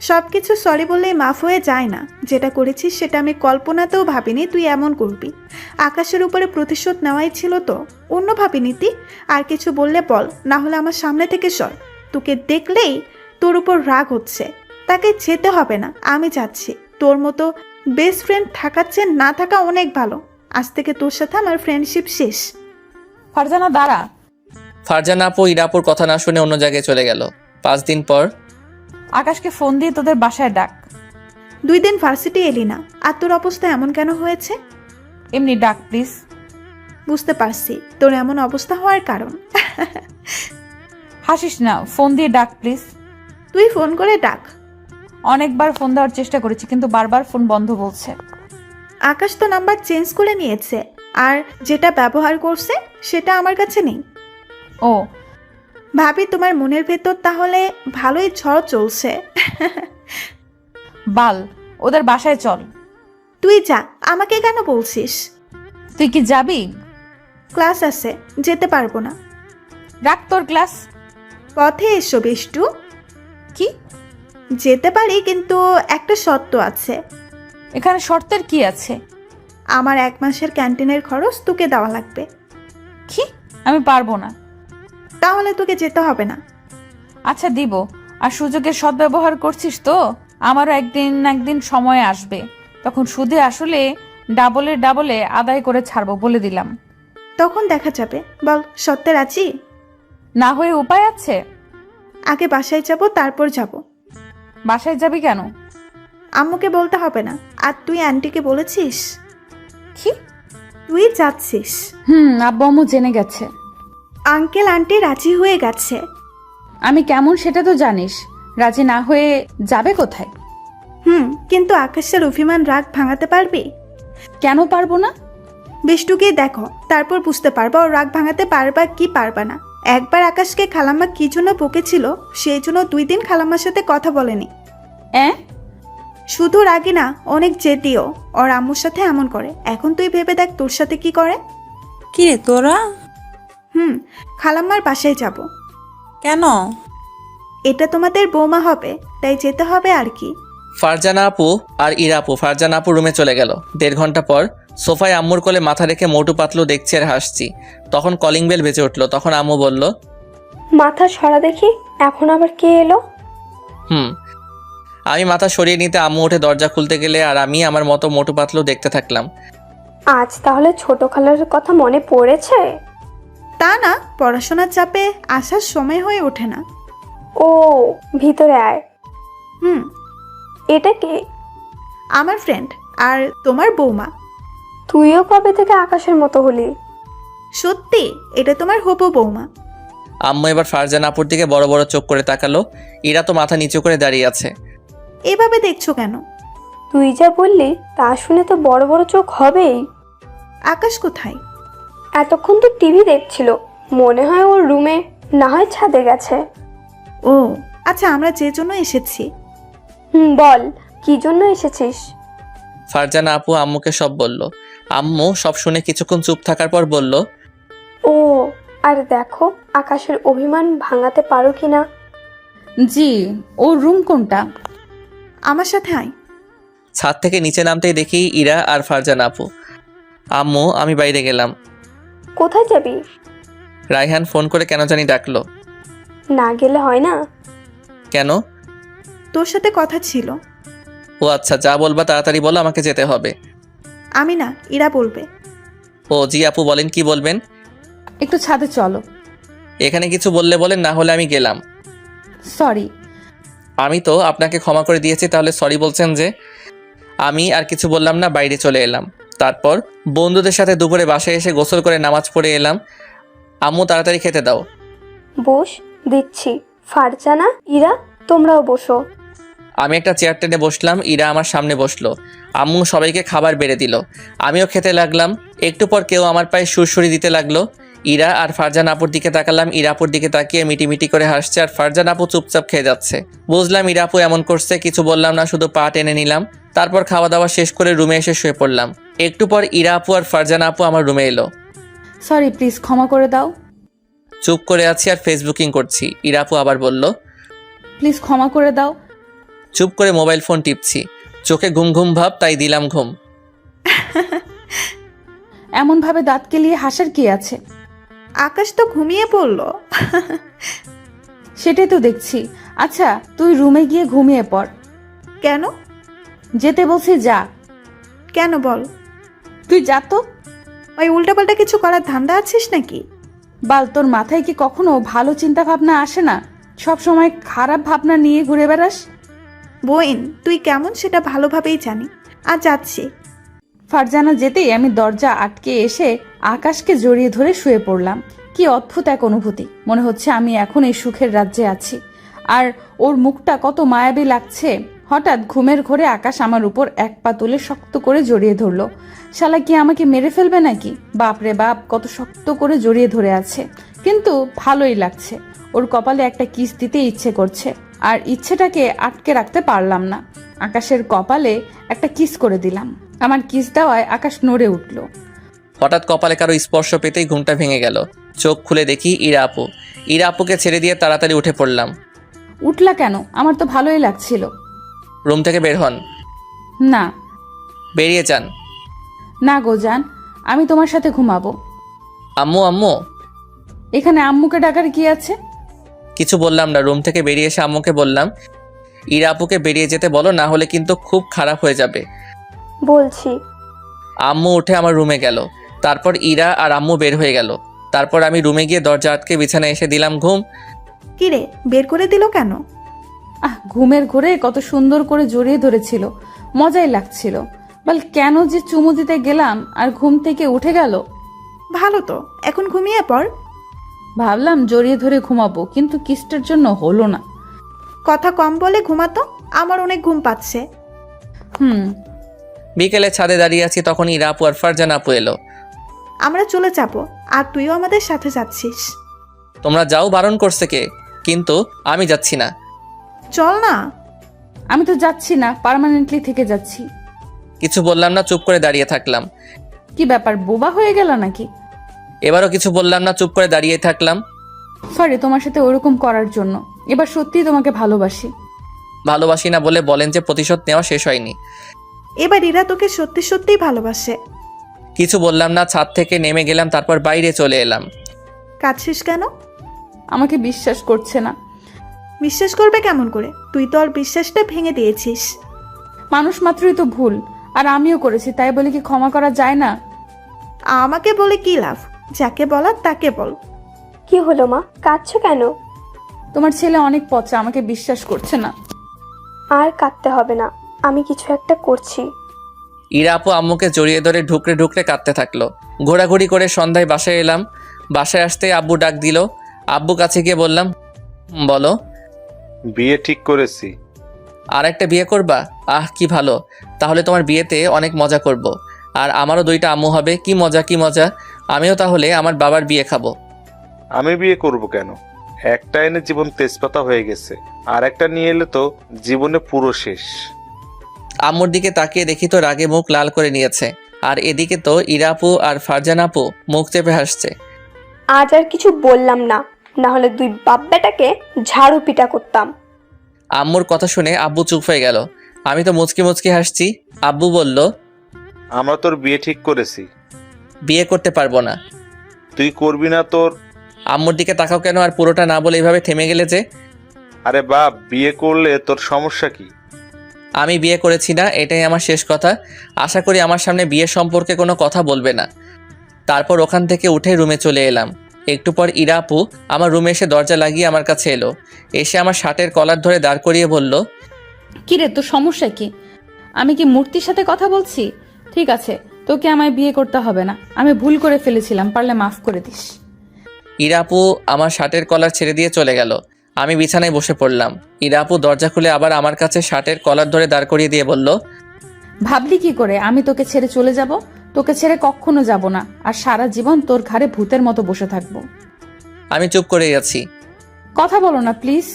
সব কিছু সরি বললেই মাফ হয়ে যায় না। যেটা করেছিস সেটা আমি কল্পনাতেও ভাবিনি তুই এমন করবি। আকাশের উপরে প্রতিশোধ নেওয়াই ছিল তো, অন্য ভাবিনি তুই। আর কিছু বললে বল, না হলে আমার সামনে থেকে সর। তোকে দেখলেই তোর উপর রাগ হচ্ছে। তাকে যেতে হবে না, আমি যাচ্ছি। তোর মতো বেস্ট ফ্রেন্ড থাকার চেয়ে না থাকা অনেক ভালো। আজ থেকে তোর সাথে আমার ফ্রেন্ডশিপ শেষ। ফারজানা দাঁড়া। ফারজানা আপু ইরাপুর কথা না শুনে অন্য জায়গায় চলে গেল। 5 দিন পর আকাশকে ফোন দিয়ে তোদের বাসায় ডাক। 2 দিন ভার্সিটি এলি না, আর তোর অবস্থা এমন কেন হয়েছে? এমনি ডাক প্লিজ। বুঝতে পারছি তোর এমন অবস্থা হওয়ার কারণ। হাসিস না, ফোন দিয়ে ডাক প্লিজ। তুই ফোন করে ডাক। অনেকবার ফোন দেওয়ার চেষ্টা করেছি কিন্তু বারবার ফোন বন্ধ বলছে। আকাশ তো নাম্বার চেঞ্জ করে নিয়েছে, আর যেটা ব্যবহার করছে সেটা আমার কাছে নেই। ও ভাবি তোমার মনের ভেতর তাহলে ভালোই ঝড় চলছে। বাল, ওদের বাসায় চল। তুই যা, আমাকে কেন বলছিস? তুই কি যাবি? ক্লাস আছে, যেতে পারবো না। রাখ তোর ক্লাস। পথে এসো বিষ্টু। কি? যেতে পারি কিন্তু একটা শর্ত আছে। এখানে শর্তের কি আছে? আমার 1 মাসের ক্যান্টিনের খরচ তোকে দেওয়া লাগবে। কি? আমি পারবো না। তাহলে তোকে যেতে হবে না। আচ্ছা দিব। আর সুযোগের সদ্ব্যবহার করছিস তো? আমারও একদিন সময় আসবে, তখন সুদে আসলে ডাবলে আদায় করে ছাড়বো, বলে দিলাম। তখন দেখা যাবে। বল, সত্যি রাজি? না হয়ে উপায় আছে? আগে বাসায় যাব, তারপর যাব। বাসায় যাবি কেন? আম্মুকে বলতে হবে না। আর তুই আন্টিকে বলেছিস? কি? তুই যাচ্ছিস? আব্বু আম্মু জেনে গেছে। আঙ্কেল আন্টি রাজি হয়ে গেছে। আমি কেমন সেটা তো জানিস। রাজি না হয়ে যাবে কোথায়? কিন্তু আকাশের অভিমান রাগ ভাঙাতে পারবি? কেন পারবো না? বিষ্টুকে দেখো, তারপর বুঝতে পারবা ও রাগ ভাঙাতে পারবা কি পারবা না। একবার আকাশকে খালাম্মা কি জন্য বকেছিল, সেই জন্য 2 দিন খালাম্মার সাথে কথা বলেনি। শুধু রাগি না, অনেক জেদিও। ওর আম্মুর সাথে এমন করে। এখন তুই ভেবে দেখ তোর সাথে কি করে। কি রে তোরা? খালাম্মার বাসায় যাব। কেন? এটা তোমাদের বৌমা হবে, তাই যেতে হবে আর কি। ফারজানা আপু আর ইরা আপু ফারজানা আপু রুমে চলে গেল। 1.5 ঘন্টা পর সোফায় আম্মুর কোলে মাথা রেখে মোটু পাতলু দেখছি আর হাসছি। তখন কলিং বেল বেজে উঠলো। তখন আম্মু বলল, মাথা সরা দেখি, এখন আবার কে এলো? আমি মাথা সরিয়ে নিতে আম্মু উঠে দরজা খুলতে গেলে আর আমি আমার মতো মোটু পাতলু দেখতে থাকলাম। আজ তাহলে ছোট খালার কথা মনে পড়েছে? তা না, পড়াশোনার চাপে আসার সময় হয়ে ওঠে না। ও, ভিতরে আয়। এটা কে? আমার ফ্রেন্ড আর তোমার বৌমা। তুইও কবে থেকে আকাশের মতো হলি? সত্যি, এটা তোমার হবু বৌমা। আম্মু এবার ফারজানা আপুর দিকে বড় বড় চোখ করে তাকালো। ইরা তো মাথা নিচু করে দাঁড়িয়ে আছে। এভাবে দেখছো কেন? তুই যা বললি তা শুনে তো বড় বড় চোখ হবেই। আকাশ কোথায়? এতক্ষণ তো টিভি দেখছিল, মনে হয় ওর রুমে, না হয় ছাদে গেছে। ও আচ্ছা, আমরা যে জন্য এসেছি। বল, কি জন্য এসেছিস? ফারজানা আপু আম্মুকে সব বলল। আম্মু সব শুনে কিছুক্ষণ চুপ থাকার পর বলল, ও, আর দেখো আকাশের অভিমান ভাঙাতে পারো কিনা। জি, ওর রুম কোনটা? আমার সাথে আয়। ছাদ থেকে নিচে নামতেই দেখি ইরা আর ফারজানা আপু। আম্মু, আমি বাইরে গেলাম। কোথায় যাবি? রায়হান ফোন করে কেন জানি ডাকলো। না গেলে হয় না? কেন? তোর সাথে কথা ছিল। ও আচ্ছা, যা বলবা তাড়াতাড়ি বলো, আমাকে যেতে হবে। আমি না, ইরা বলবে। ও জি আপু, বলেন কি বলবেন? একটু ছাদে চলো। এখানে কিছু বললে বলেন, না হলে আমি গেলাম। সরি। আমি তো আপনাকে ক্ষমা করে দিয়েছি, তাহলে সরি বলছেন যে? আমি আর কিছু বললাম না, বাইরে চলে এলাম। তারপর বন্ধুদের সাথে দুপুরে বাসায় এসে গোসল করে নামাজ পড়ে এলাম। আম্মু তাড়াতাড়ি খেতে দাও। বস, দিচ্ছি। ফারজানা, ইরা, তোমরাও বসো। আমি একটা চেয়ার টেনে বসলাম, ইরা আমার সামনে বসলো। আম্মু সবাইকে খাবার বেড়ে দিল। আমিও খেতে লাগলাম। একটু পর কেউ আমার পায়ে সুরসুরি দিতে লাগলো। ইরা আর ফারজানা আপুর দিকে তাকালাম। ইরা আপুর দিকে তাকিয়ে মিটিমিটি করে হাসছে আর ফারজানা আপু চুপচাপ খেয়ে যাচ্ছে। বুঝলাম ইরা আপু এমন করছে, কিছু বললাম না, শুধু পা টেনে নিলাম। তারপর খাওয়া দাওয়া শেষ করে রুমে এসে শুয়ে পড়লাম। একটু পর ইরা আপু আর ফারজানা আপু আমার রুমে এলো। সরি প্লিজ, ক্ষমা করে দাও। চুপ করে আছি আর ফেসবুকিং করছি। ইরা আপু আবার বলল, প্লিজ ক্ষমা করে দাও। চুপ করে মোবাইল ফোন টিপছি, চোখে ঘুম ঘুম ভাব, তাই দিলাম ঘুম। এমনভাবে দাঁত কেলিয়ে হাসার কি আছে? আকাশ তো ঘুমিয়ে পড়লো। সেটাই তো দেখছি। আচ্ছা তুই রুমে গিয়ে ঘুমিয়ে পড়। কেন? যেতে বলছি যা। কেন বল? তুই যা তো। ওই উল্টাপাল্টা কিছু করার ধান্দা আছিস নাকি? বাল, তোর মাথায় কি কখনো ভালো চিন্তা ভাবনা আসে না? সব সময় খারাপ ভাবনা নিয়ে ঘুরে বেড়াস। বোন, তুই কেমন সেটা ভালোভাবেই জানি। আর যাচ্ছি। ফারজানা যেতেই আমি দরজা আটকে এসে আকাশকে জড়িয়ে ধরে শুয়ে পড়লাম। কি অদ্ভুত এক অনুভূতি, মনে হচ্ছে আমি এখন এই সুখের রাজ্যে আছি। আর ওর মুখটা কত মায়াবী লাগছে। হঠাৎ ঘুমের ঘোরে আকাশ আমার উপর এক পা তুলে শক্ত করে জড়িয়ে ধরলো। শালা কি আমাকে মেরে ফেলবে নাকি? বাপরে বাপ, কত শক্ত করে জড়িয়ে ধরে আছে, কিন্তু ভালোই লাগছে। ওর কপালে একটা কিস দিতে ইচ্ছে করছে, আর ইচ্ছেটাকে আটকে রাখতে পারলাম না। আকাশের কপালে একটা কিস করে দিলাম। আমার কিস দেওয়ায় আকাশ নড়ে উঠল। হঠাৎ কপালে কারো স্পর্শ পেতেই ঘুমটা ভেঙে গেল। চোখ খুলে দেখি ইরা আপু। ইরা আপুকে ছেড়ে দিয়ে তাড়াতাড়ি উঠে পড়লাম। উঠলা কেন? আমার তো ভালোই লাগছিল। রুম থেকে বের হন। না। বেরিয়ে যান। না গো জান, আমি তোমার সাথে ঘুমাবো। আম্মু আম্মু। এখানে আম্মুকে ডাকার কি আছে? কিছু বললাম না। রুম থেকে বেরিয়ে এসে আম্মুকে বললাম, ইরা আপুকে বেরিয়ে যেতে বলো, না হলে কিন্তু খুব খারাপ হয়ে যাবে। বলছি। আম্মু উঠে আমার রুমে গেল। তারপর ইরা আর আম্মু বের হয়ে গেল। তারপর আমি রুমে গিয়ে দরজা আটকে বিছানায় এসে দিলাম ঘুম। কিরে, বের করে দিল কেন? ঘুমের ঘোরে কত সুন্দর করে জড়িয়ে ধরেছিল, মজাই লাগছিল। বল কেন যে চুমু দিতে গেলাম আর ঘুম থেকে উঠে গেল। ভালো তো, এখন ঘুমিয়ে পড়। ভাবলাম জড়িয়ে ধরে ঘুমাবো, কিন্তু কিসটার জন্য হলো না। কথা কম বলে ঘুমাতো, আমার অনেক ঘুম পাচ্ছে। বিকেলে ছাদে দাঁড়িয়ে আছি, তখন ইরা আপু আর ফারজানা আপু এলো। আমরা চলে যাবো, আর তুইও আমাদের সাথে যাচ্ছিস। তোমরা যাও, বারণ করছে কে? কিন্তু আমি যাচ্ছি না। চল না। আমি তো যাচ্ছি না, পার্মানেন্টলি থেকে যাচ্ছি। কিছু বললাম না, চুপ করে দাঁড়িয়ে থাকলাম। কি ব্যাপার, বোবা হয়ে গেল নাকি? এবারও কিছু বললাম না, চুপ করে দাঁড়িয়ে থাকলাম। সরি তোমার সাথে ওরকম করার জন্য। এবার সত্যিই তোমাকে ভালোবাসি। ভালোবাসি না বলে বলেন যে প্রতিশোধ নেওয়া শেষ হয়নি। এবার ইরা তোকে সত্যি সত্যিই ভালোবাসে। কিছু বললাম না, ছাদ থেকে নেমে গেলাম, তারপর বাইরে চলে এলাম। কাঁদছিস কেন? আমাকে বিশ্বাস করছে না। বিশ্বাস করবে কেমন করে? তুই তো ওর বিশ্বাসটা ভেঙে দিয়েছিস। মানুষ মাত্রই তো ভুল, আর আমিও করেছি, তাই বলে কি ক্ষমা করা যায় না? আমাকে বলে কি লাভ? যাকে বলার তাকে বল। কি হলো মা, কাঁদছো কেন? তোমার ছেলে অনেক পচা, আমাকে বিশ্বাস করছে না। আর কাঁদতে হবে না, আমি কিছু একটা করছি। ইরা আপু আম্মুকে জড়িয়ে ধরে ঢুকরে ঢুকরে কাঁদতে থাকলো। ঘোরাঘুরি করে সন্ধ্যায় বাসায় এলাম। বাসায় আসতে আব্বু ডাক দিল। আব্বু কাছে গিয়ে বললাম, বলো। বিয়ে ঠিক করেছি। আর একটা বিয়ে করবা? আহ কি ভালো, তাহলে তোমার বিয়েতে অনেক মজা করব। আর আমারও 2টা আম্মু হবে। কি মজা কি মজা। আমিও তাহলে আমার বাবার বিয়ে খাবো। আমি বিয়ে করব কেন? একটা এনে জীবন তেজপাতা হয়ে গেছে, আর একটা নিয়ে এলে তো জীবনে পুরো শেষ। আম্মুর দিকে তাকিয়ে দেখি তো রাগে মুখ লাল করে নিয়েছে। আর এদিকে তো ইরা আপু আর ফারজানা আপু মুখ চেপে হাসছে। আজ আর কিছু বললাম না, না হলে দুই বাপ বেটাকে ঝাড়ু পিটা করতাম। আম্মুর কথা শুনে আব্বু চুপ হয়ে গেল। আমি তো মুচকি মুচকি হাসছি। আব্বু বলল, আমরা তোর বিয়ে ঠিক করেছি। বিয়ে করতে পারবো না। তুই করবি না তোর? আম্মুর দিকে তাকাও কেন, আর পুরোটা না বলে এইভাবে থেমে গেলে যে? আরে বাপ, বিয়ে করলে তোর সমস্যা কি? আমি বিয়ে করেছি না, এটাই আমার শেষ কথা। আশা করি আমার সামনে বিয়ে সম্পর্কে কোনো কথা বলবে না। তারপর ওখান থেকে উঠে রুমে চলে এলাম। একটু পর ইরা আপু আমার রুমে এসে দরজা লাগিয়ে আমার কাছে এলো। এসে আমার শার্টের কলার ধরে দাঁড় করিয়ে বলল, কিরে তোর সমস্যা কি? আমি কি মূর্তির সাথে কথা বলছি? ঠিক আছে, তোকে আমায় বিয়ে করতে হবে না, আমি ভুল করে ফেলেছিলাম, পারলে মাফ করে দিস। ইরা আপু আমার শার্টের কলার ছেড়ে দিয়ে চলে গেল। আমি বিছানায় বসে পড়লাম। ইরা আপু দরজা খুলে আবার আমার কাছে শার্টের কলার ধরে দাঁড় করিয়ে দিয়ে বলল, ভাবলি কি করে আমি তোকে ছেড়ে চলে যাব? তোকে ছেড়ে কখনো যাব না, আর সারা জীবন তোর ঘাড়ে ভূতের মতো বসে থাকবো। আমি চুপ করে আছি। কথা বলো না প্লিজ।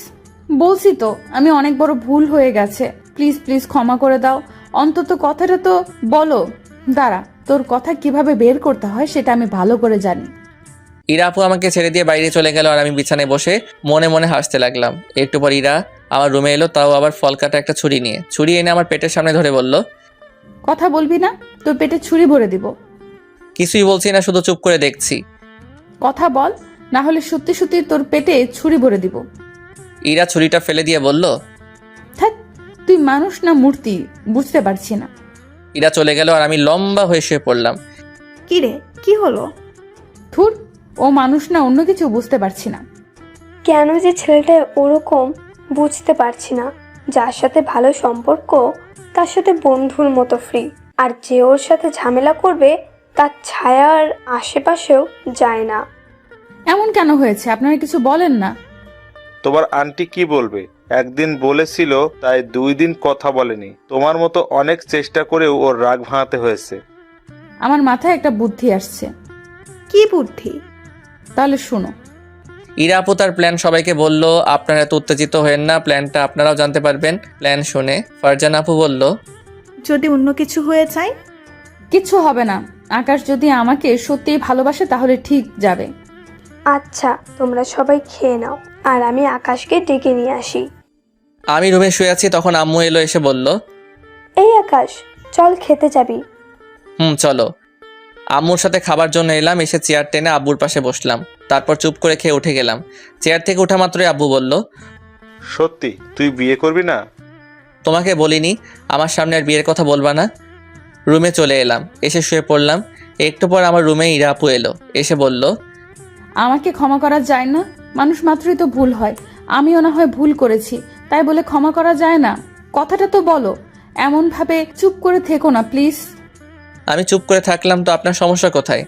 বলছি তো আমি অনেক বড় ভুল হয়ে গেছে, প্লিজ প্লিজ ক্ষমা করে দাও। অন্তত কথাটা তো বলো। দাঁড়া, তোর কথা কিভাবে বের করতে হয় সেটা আমি ভালো করে জানি। ইরা আপু আমাকে ছেড়ে দিয়ে বাইরে চলে গেল, আর আমি বিছানায় বসে মনে মনে হাসতে লাগলাম। একটু পর ইরা আমার রুমে এলো, তাও আবার ফল কাটা একটা ছুরি নিয়ে। ছুরি এনে আমার পেটের সামনে ধরে বলল, কথা বলবি না? তোর পেটে ছুরি ভরে দিব। কিছুই বলছি না, শুধু চুপ করে দেখছি। কথা বল, না হলে সত্যি সত্যি তোর পেটে ছুরি ভরে দিব। ইরা ছুরিটা ফেলে দিয়ে বলল, থাক, তুই মানুষ না মূর্তি বুঝতে পারছি না। ইরা চলে গেল আর আমি লম্বা হয়ে শুয়ে পড়লাম। কি রে, কি হলো? থুর, ও মানুষ না অন্য কিছু বুঝতে পারছি না। কেন যে ছেলেটা ওরকম বুঝতে পারছি না। যার সাথে ভালো সম্পর্ক তার সাথে বন্ধুর মতো ফ্রি, আর যে ওর সাথে ঝামেলা করবে তার ছায়ার আশেপাশেও যায় না। এমন কেন হয়েছে? আপনারা কিছু বলেন না। তোমার আন্টি কি বলবে? একদিন বলেছিল, তাই 2 দিন কথা বলেনি। তোমার মতো অনেক চেষ্টা করেও ওর রাগ ভাঙাতে হয়েছে। আমার মাথায় একটা বুদ্ধি আসছে। কি বুদ্ধি? তাহলে শোনো। ইরা আপু তার প্ল্যান সবাইকে বলল। আপনারা এত উত্তেজিত হয়েন না, প্ল্যানটা আপনারাও জানতে পারবেন। প্ল্যান শুনে ফারজানা আপু বলল, যদি অন্য কিছু হয়ে যায়? কিচ্ছু হবে না। আকাশ যদি আমাকে সত্যিই ভালোবাসে তাহলে ঠিক যাবে। আচ্ছা, তোমরা সবাই খেয়ে নাও, আর আমি আকাশকে ডেকে নিয়ে আসি। আমি রুমে শুয়ে আছি, তখন আম্মু এলো, এসে বলল, এই আকাশ, চল খেতে যাবি। চলো। আম্মুর সাথে খাবার জন্য এলাম, এসে চেয়ার টেনে আব্বুর পাশে বসলাম। তারপর চুপ করে খেয়ে উঠে গেলাম। চেয়ার থেকে ওঠা মাত্রই আব্বু বলল, সত্যি তুই বিয়ে করবি না? তোমাকে বলিনি আমার সামনে আর বিয়ের কথা বলবা না? রুমে চলে এলাম, এসে শুয়ে পড়লাম। একটু পর আমার রুমে ইরা আপু এলো, এসে বলল, আমাকে ক্ষমা করা যায় না? মানুষ মাত্রই তো ভুল হয়। আমিও না হয় ভুল করেছি, তাই বলে ক্ষমা করা যায় না? কথাটা তো বলো। এমন ভাবে চুপ করে থেকো না প্লিজ। আমি চুপ করে থাকলাম তো আপনার সমস্যা কোথায়?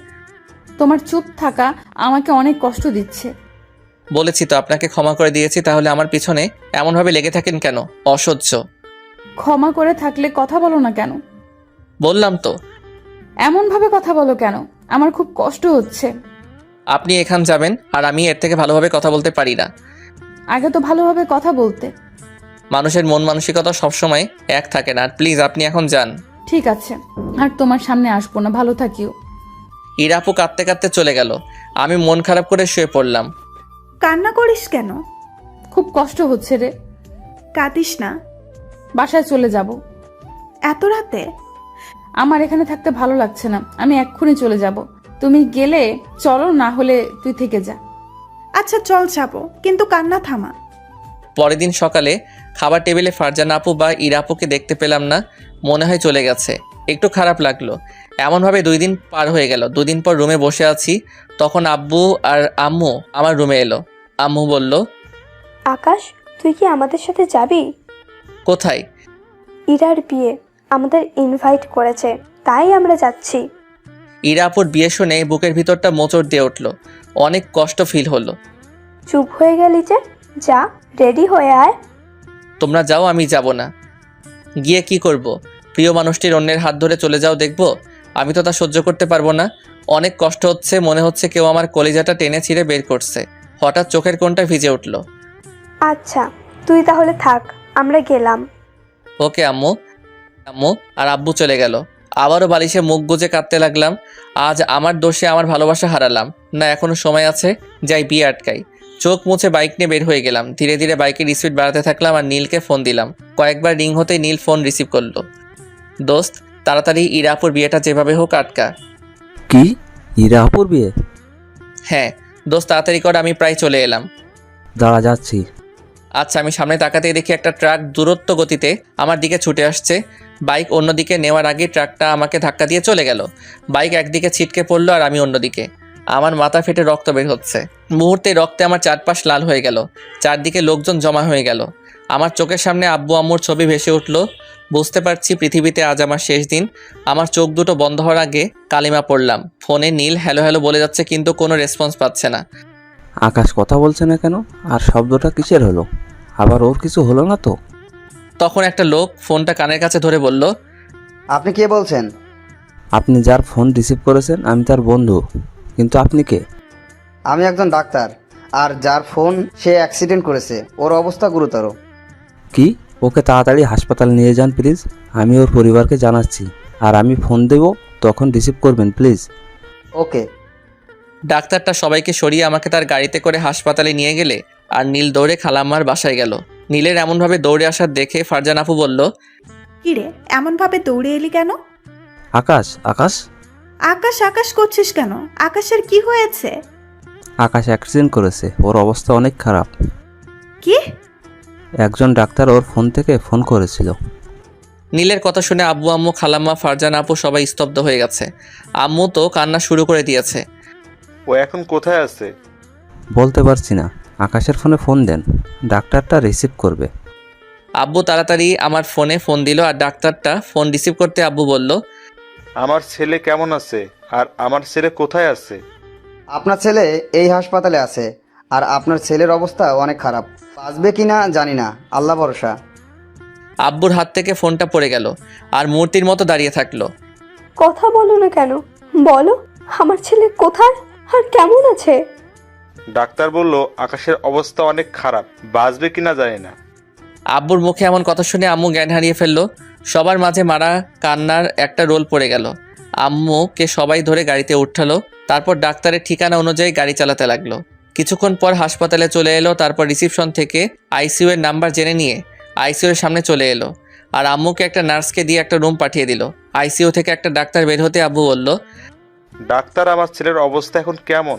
তোমার চুপ থাকা আমাকে অনেক কষ্ট দিচ্ছে। বলেছি তো আপনাকে ক্ষমা করে দিয়েছি, তাহলে আমার পিছনে এমনভাবে লেগে থাকেন কেন? অসহ্য। ক্ষমা করে থাকলে কথা বলো না কেন? বললাম তো। এমন ভাবে কথা বলো কেন? আমার খুব কষ্ট হচ্ছে। আপনি এখান যাবেন, আর আমি এর থেকে ভালোভাবে কথা বলতে পারি না। আগে তো ভালোভাবে কথা বলতে। মানুষের মন মানসিকতা সবসময় এক থাকে না। আর প্লিজ আপনি এখন যান। ঠিক আছে, আর তোমার সামনে আসবো না। ভালো থাকিও। ইরা আপু কাঁদতে কাঁদতে চলে গেল। আমি মন খারাপ করে শুয়ে পড়লাম। কান্না করিস কেন? খুব কষ্ট হচ্ছে রে। কাঁদিস না। বাসায় চলে যাব। এত রাতে? আমার এখানে থাকতে ভালো লাগছে না, আমি এক্ষুনি চলে যাব। তুমি গেলে চলো, না হলে তুই থেকে যা। আচ্ছা চল যাবো, কিন্তু কান্না থামা। পরের দিন সকালে খাবার টেবিলে ফারজানা আপু বা ইরা আপুকে দেখতে পেলাম না। মনে হয় চলে গেছে। একটু খারাপ লাগলো। এমনভাবে 2 দিন পার হয়ে গেল। 2 দিন পর রুমে বসে আছি, তখন আব্বু আর আম্মু আমার রুমে এলো। আম্মু বলল, আকাশ, তুই কি আমাদের সাথে যাবি? কোথায়? ইরার বিয়ে, আমাদের ইনভাইট করেছে, তাই আমরা যাচ্ছি। ইরা আপুর বিয়ে শুনে বুকের ভিতরটা মোচড় দিয়ে উঠল। অনেক কষ্ট ফিল হলো। চুপ হয়ে গেলি যে, যা রেডি হয়ে আয়। তোমরা যাও, আমি যাব না। গিয়ে কি করব? প্রিয় মানুষটির অন্যের হাত ধরে চলে যাও দেখব? আমি তো তা সহ্য করতে পারবো না। অনেক কষ্ট হচ্ছে, মনে হচ্ছে কেউ আমার কলিজাটা টেনে ছিঁড়ে বের করছে। হঠাৎ চোখের কোণটা ভিজে উঠল। আচ্ছা, তুই তাহলে থাক, আমরা গেলাম। ওকে আম্মু। আম্মু আর আব্বু চলে গেল। আবারও বালিশে মুখ গুজে কাঁদতে লাগলাম। আজ আমার দোষে আমার ভালোবাসা হারালাম না, এখনো সময় আছে, যাই বিয়ে আটকাই। চোখ মুছে বাইক নিয়ে বের হয়ে গেলাম। ধীরে ধীরে বাইকের স্পিড বাড়াতে থাকলাম আর নীলকে ফোন দিলাম। কয়েকবার রিং হতেই নীল ফোন রিসিভ করলো। দোস্ত, তাড়াতাড়ি ইরাপুর বিয়েটা যেভাবে হোক আটকা। কি? ইরা আপুর বিয়ে? হ্যাঁ দোস্ত, তাড়াতাড়ি কর, আমি প্রায় চলে এলাম। দাঁড়া যাচ্ছি। আচ্ছা, আমি সামনে তাকাতেই দেখি একটা ট্রাক দূরত্ব গতিতে আমার দিকে ছুটে আসছে। বাইক অন্যদিকে নেওয়ার আগে ট্রাকটা আমাকে ধাক্কা দিয়ে চলে গেল। বাইক একদিকে ছিটকে পড়লো আর আমি অন্যদিকে। আমার মাথা ফেটে রক্ত বের হচ্ছে। মুহূর্তে রক্তে আমার চারপাশ লাল হয়ে গেল। চারদিকে লোকজন জমা হয়ে গেল। আমার চোখের সামনে আব্বু আম্মুর ছবি ভেসে উঠল। বুঝতে পারছি পৃথিবীতে আজ আমার শেষ দিন। আমার চোখ দুটো বন্ধ হওয়ার আগে কালিমা পড়লাম। ফোনে নীল হ্যালো হ্যালো বলে যাচ্ছে, কিন্তু কোনো রেসপন্স পাচ্ছে না। আকাশ কথা বলছে না কেন? আর শব্দটা কিসের হলো? আবার ওর কিছু হলো না তো? তখন একটা লোক ফোনটা কানের কাছে ধরে বলল, আপনি কে বলছেন? আপনি যার ফোন রিসিভ করেছেন আমি তার বন্ধু, কিন্তু আপনি কে? আমি একজন ডাক্তার, আর যার ফোন সে অ্যাক্সিডেন্ট করেছে, ওর অবস্থা গুরুতর। কি? ওকে তাড়াতাড়ি হাসপাতাল নিয়ে যান প্লিজ। আমি ওর পরিবারকে জানাচ্ছি, আর আমি ফোন দেব, তখন রিসিভ করবেন প্লিজ। ওকে। ডাক্তারটা সবাইকে সরিয়ে আমাকে তার গাড়িতে করে হাসপাতালে নিয়ে গেলে আর নীল দৌড়ে খালাম্মার বাসায় গেল। নীলের এমনভাবে দৌড়ে আসার দেখে ফারজান আপু বলল, কিরে এমনভাবে দৌড়ে এলি কেন? আকাশ আকাশ আকাশ আকাশ করছিস কেন? আকাশের কি হয়েছে? আকাশ অ্যাক্সিডেন্ট করেছে, ওর অবস্থা অনেক খারাপ। কি? একজন ডাক্তার ওর ফোন থেকে ফোন করেছিল। নীলের কথা শুনে আব্বু আম্মু খালাম্মা ফারজান আপু সবাই স্তব্ধ হয়ে গেছে। আম্মু তো কান্না শুরু করে দিয়েছে। ও এখন কোথায় আছে? বলতে পারছি না, আকাশের ফোনে ফোন দেন, ডাক্তারটা রিসিভ করবে। আব্বু তাড়াতাড়ি আমার ফোনে ফোন দিল আর ডাক্তারটা ফোন রিসিভ করতে আব্বু বলল, আমার ছেলে কেমন আছে আর আমার ছেলে কোথায় আছে? আপনার ছেলে এই হাসপাতালে আছে, আর আপনার ছেলের অবস্থা অনেক খারাপ। বাঁচবে কি না জানি না, আল্লাহ ভরসা। আব্বুর হাত থেকে ফোনটা পড়ে গেল আর মূর্তির মতো দাঁড়িয়ে থাকলো। কথা বলো না কেন? বলো, আমার ছেলে কোথায় আর কেমন আছে? ডাক্তার বলল আকাশের অবস্থা অনেক খারাপ, বাঁচবে কিনা জানি না। আব্বুর মুখে এমন কথা শুনে আম্মু জ্ঞান হারিয়ে ফেললো। সবার মাঝে মারা কান্নার একটা রোল পড়ে গেল। আম্মুকে সবাই ধরে গাড়িতে উঠালো, তারপর ডাক্তারের ঠিকানা অনুযায়ী গাড়ি চালাতে লাগলো। কিছুক্ষণ পর হাসপাতালে চলে এলো। তারপর রিসিপশন থেকে আইসিইউ এর নাম্বার জেনে নিয়ে আইসিইউ এর সামনে চলে এলো আর আম্মুকে একটা নার্সকে দিয়ে একটা রুম পাঠিয়ে দিল। আইসিইউ থেকে একটা ডাক্তার বের হতে আব্বু বলল, ডাক্তার, আমার ছেলের অবস্থা এখন কেমন?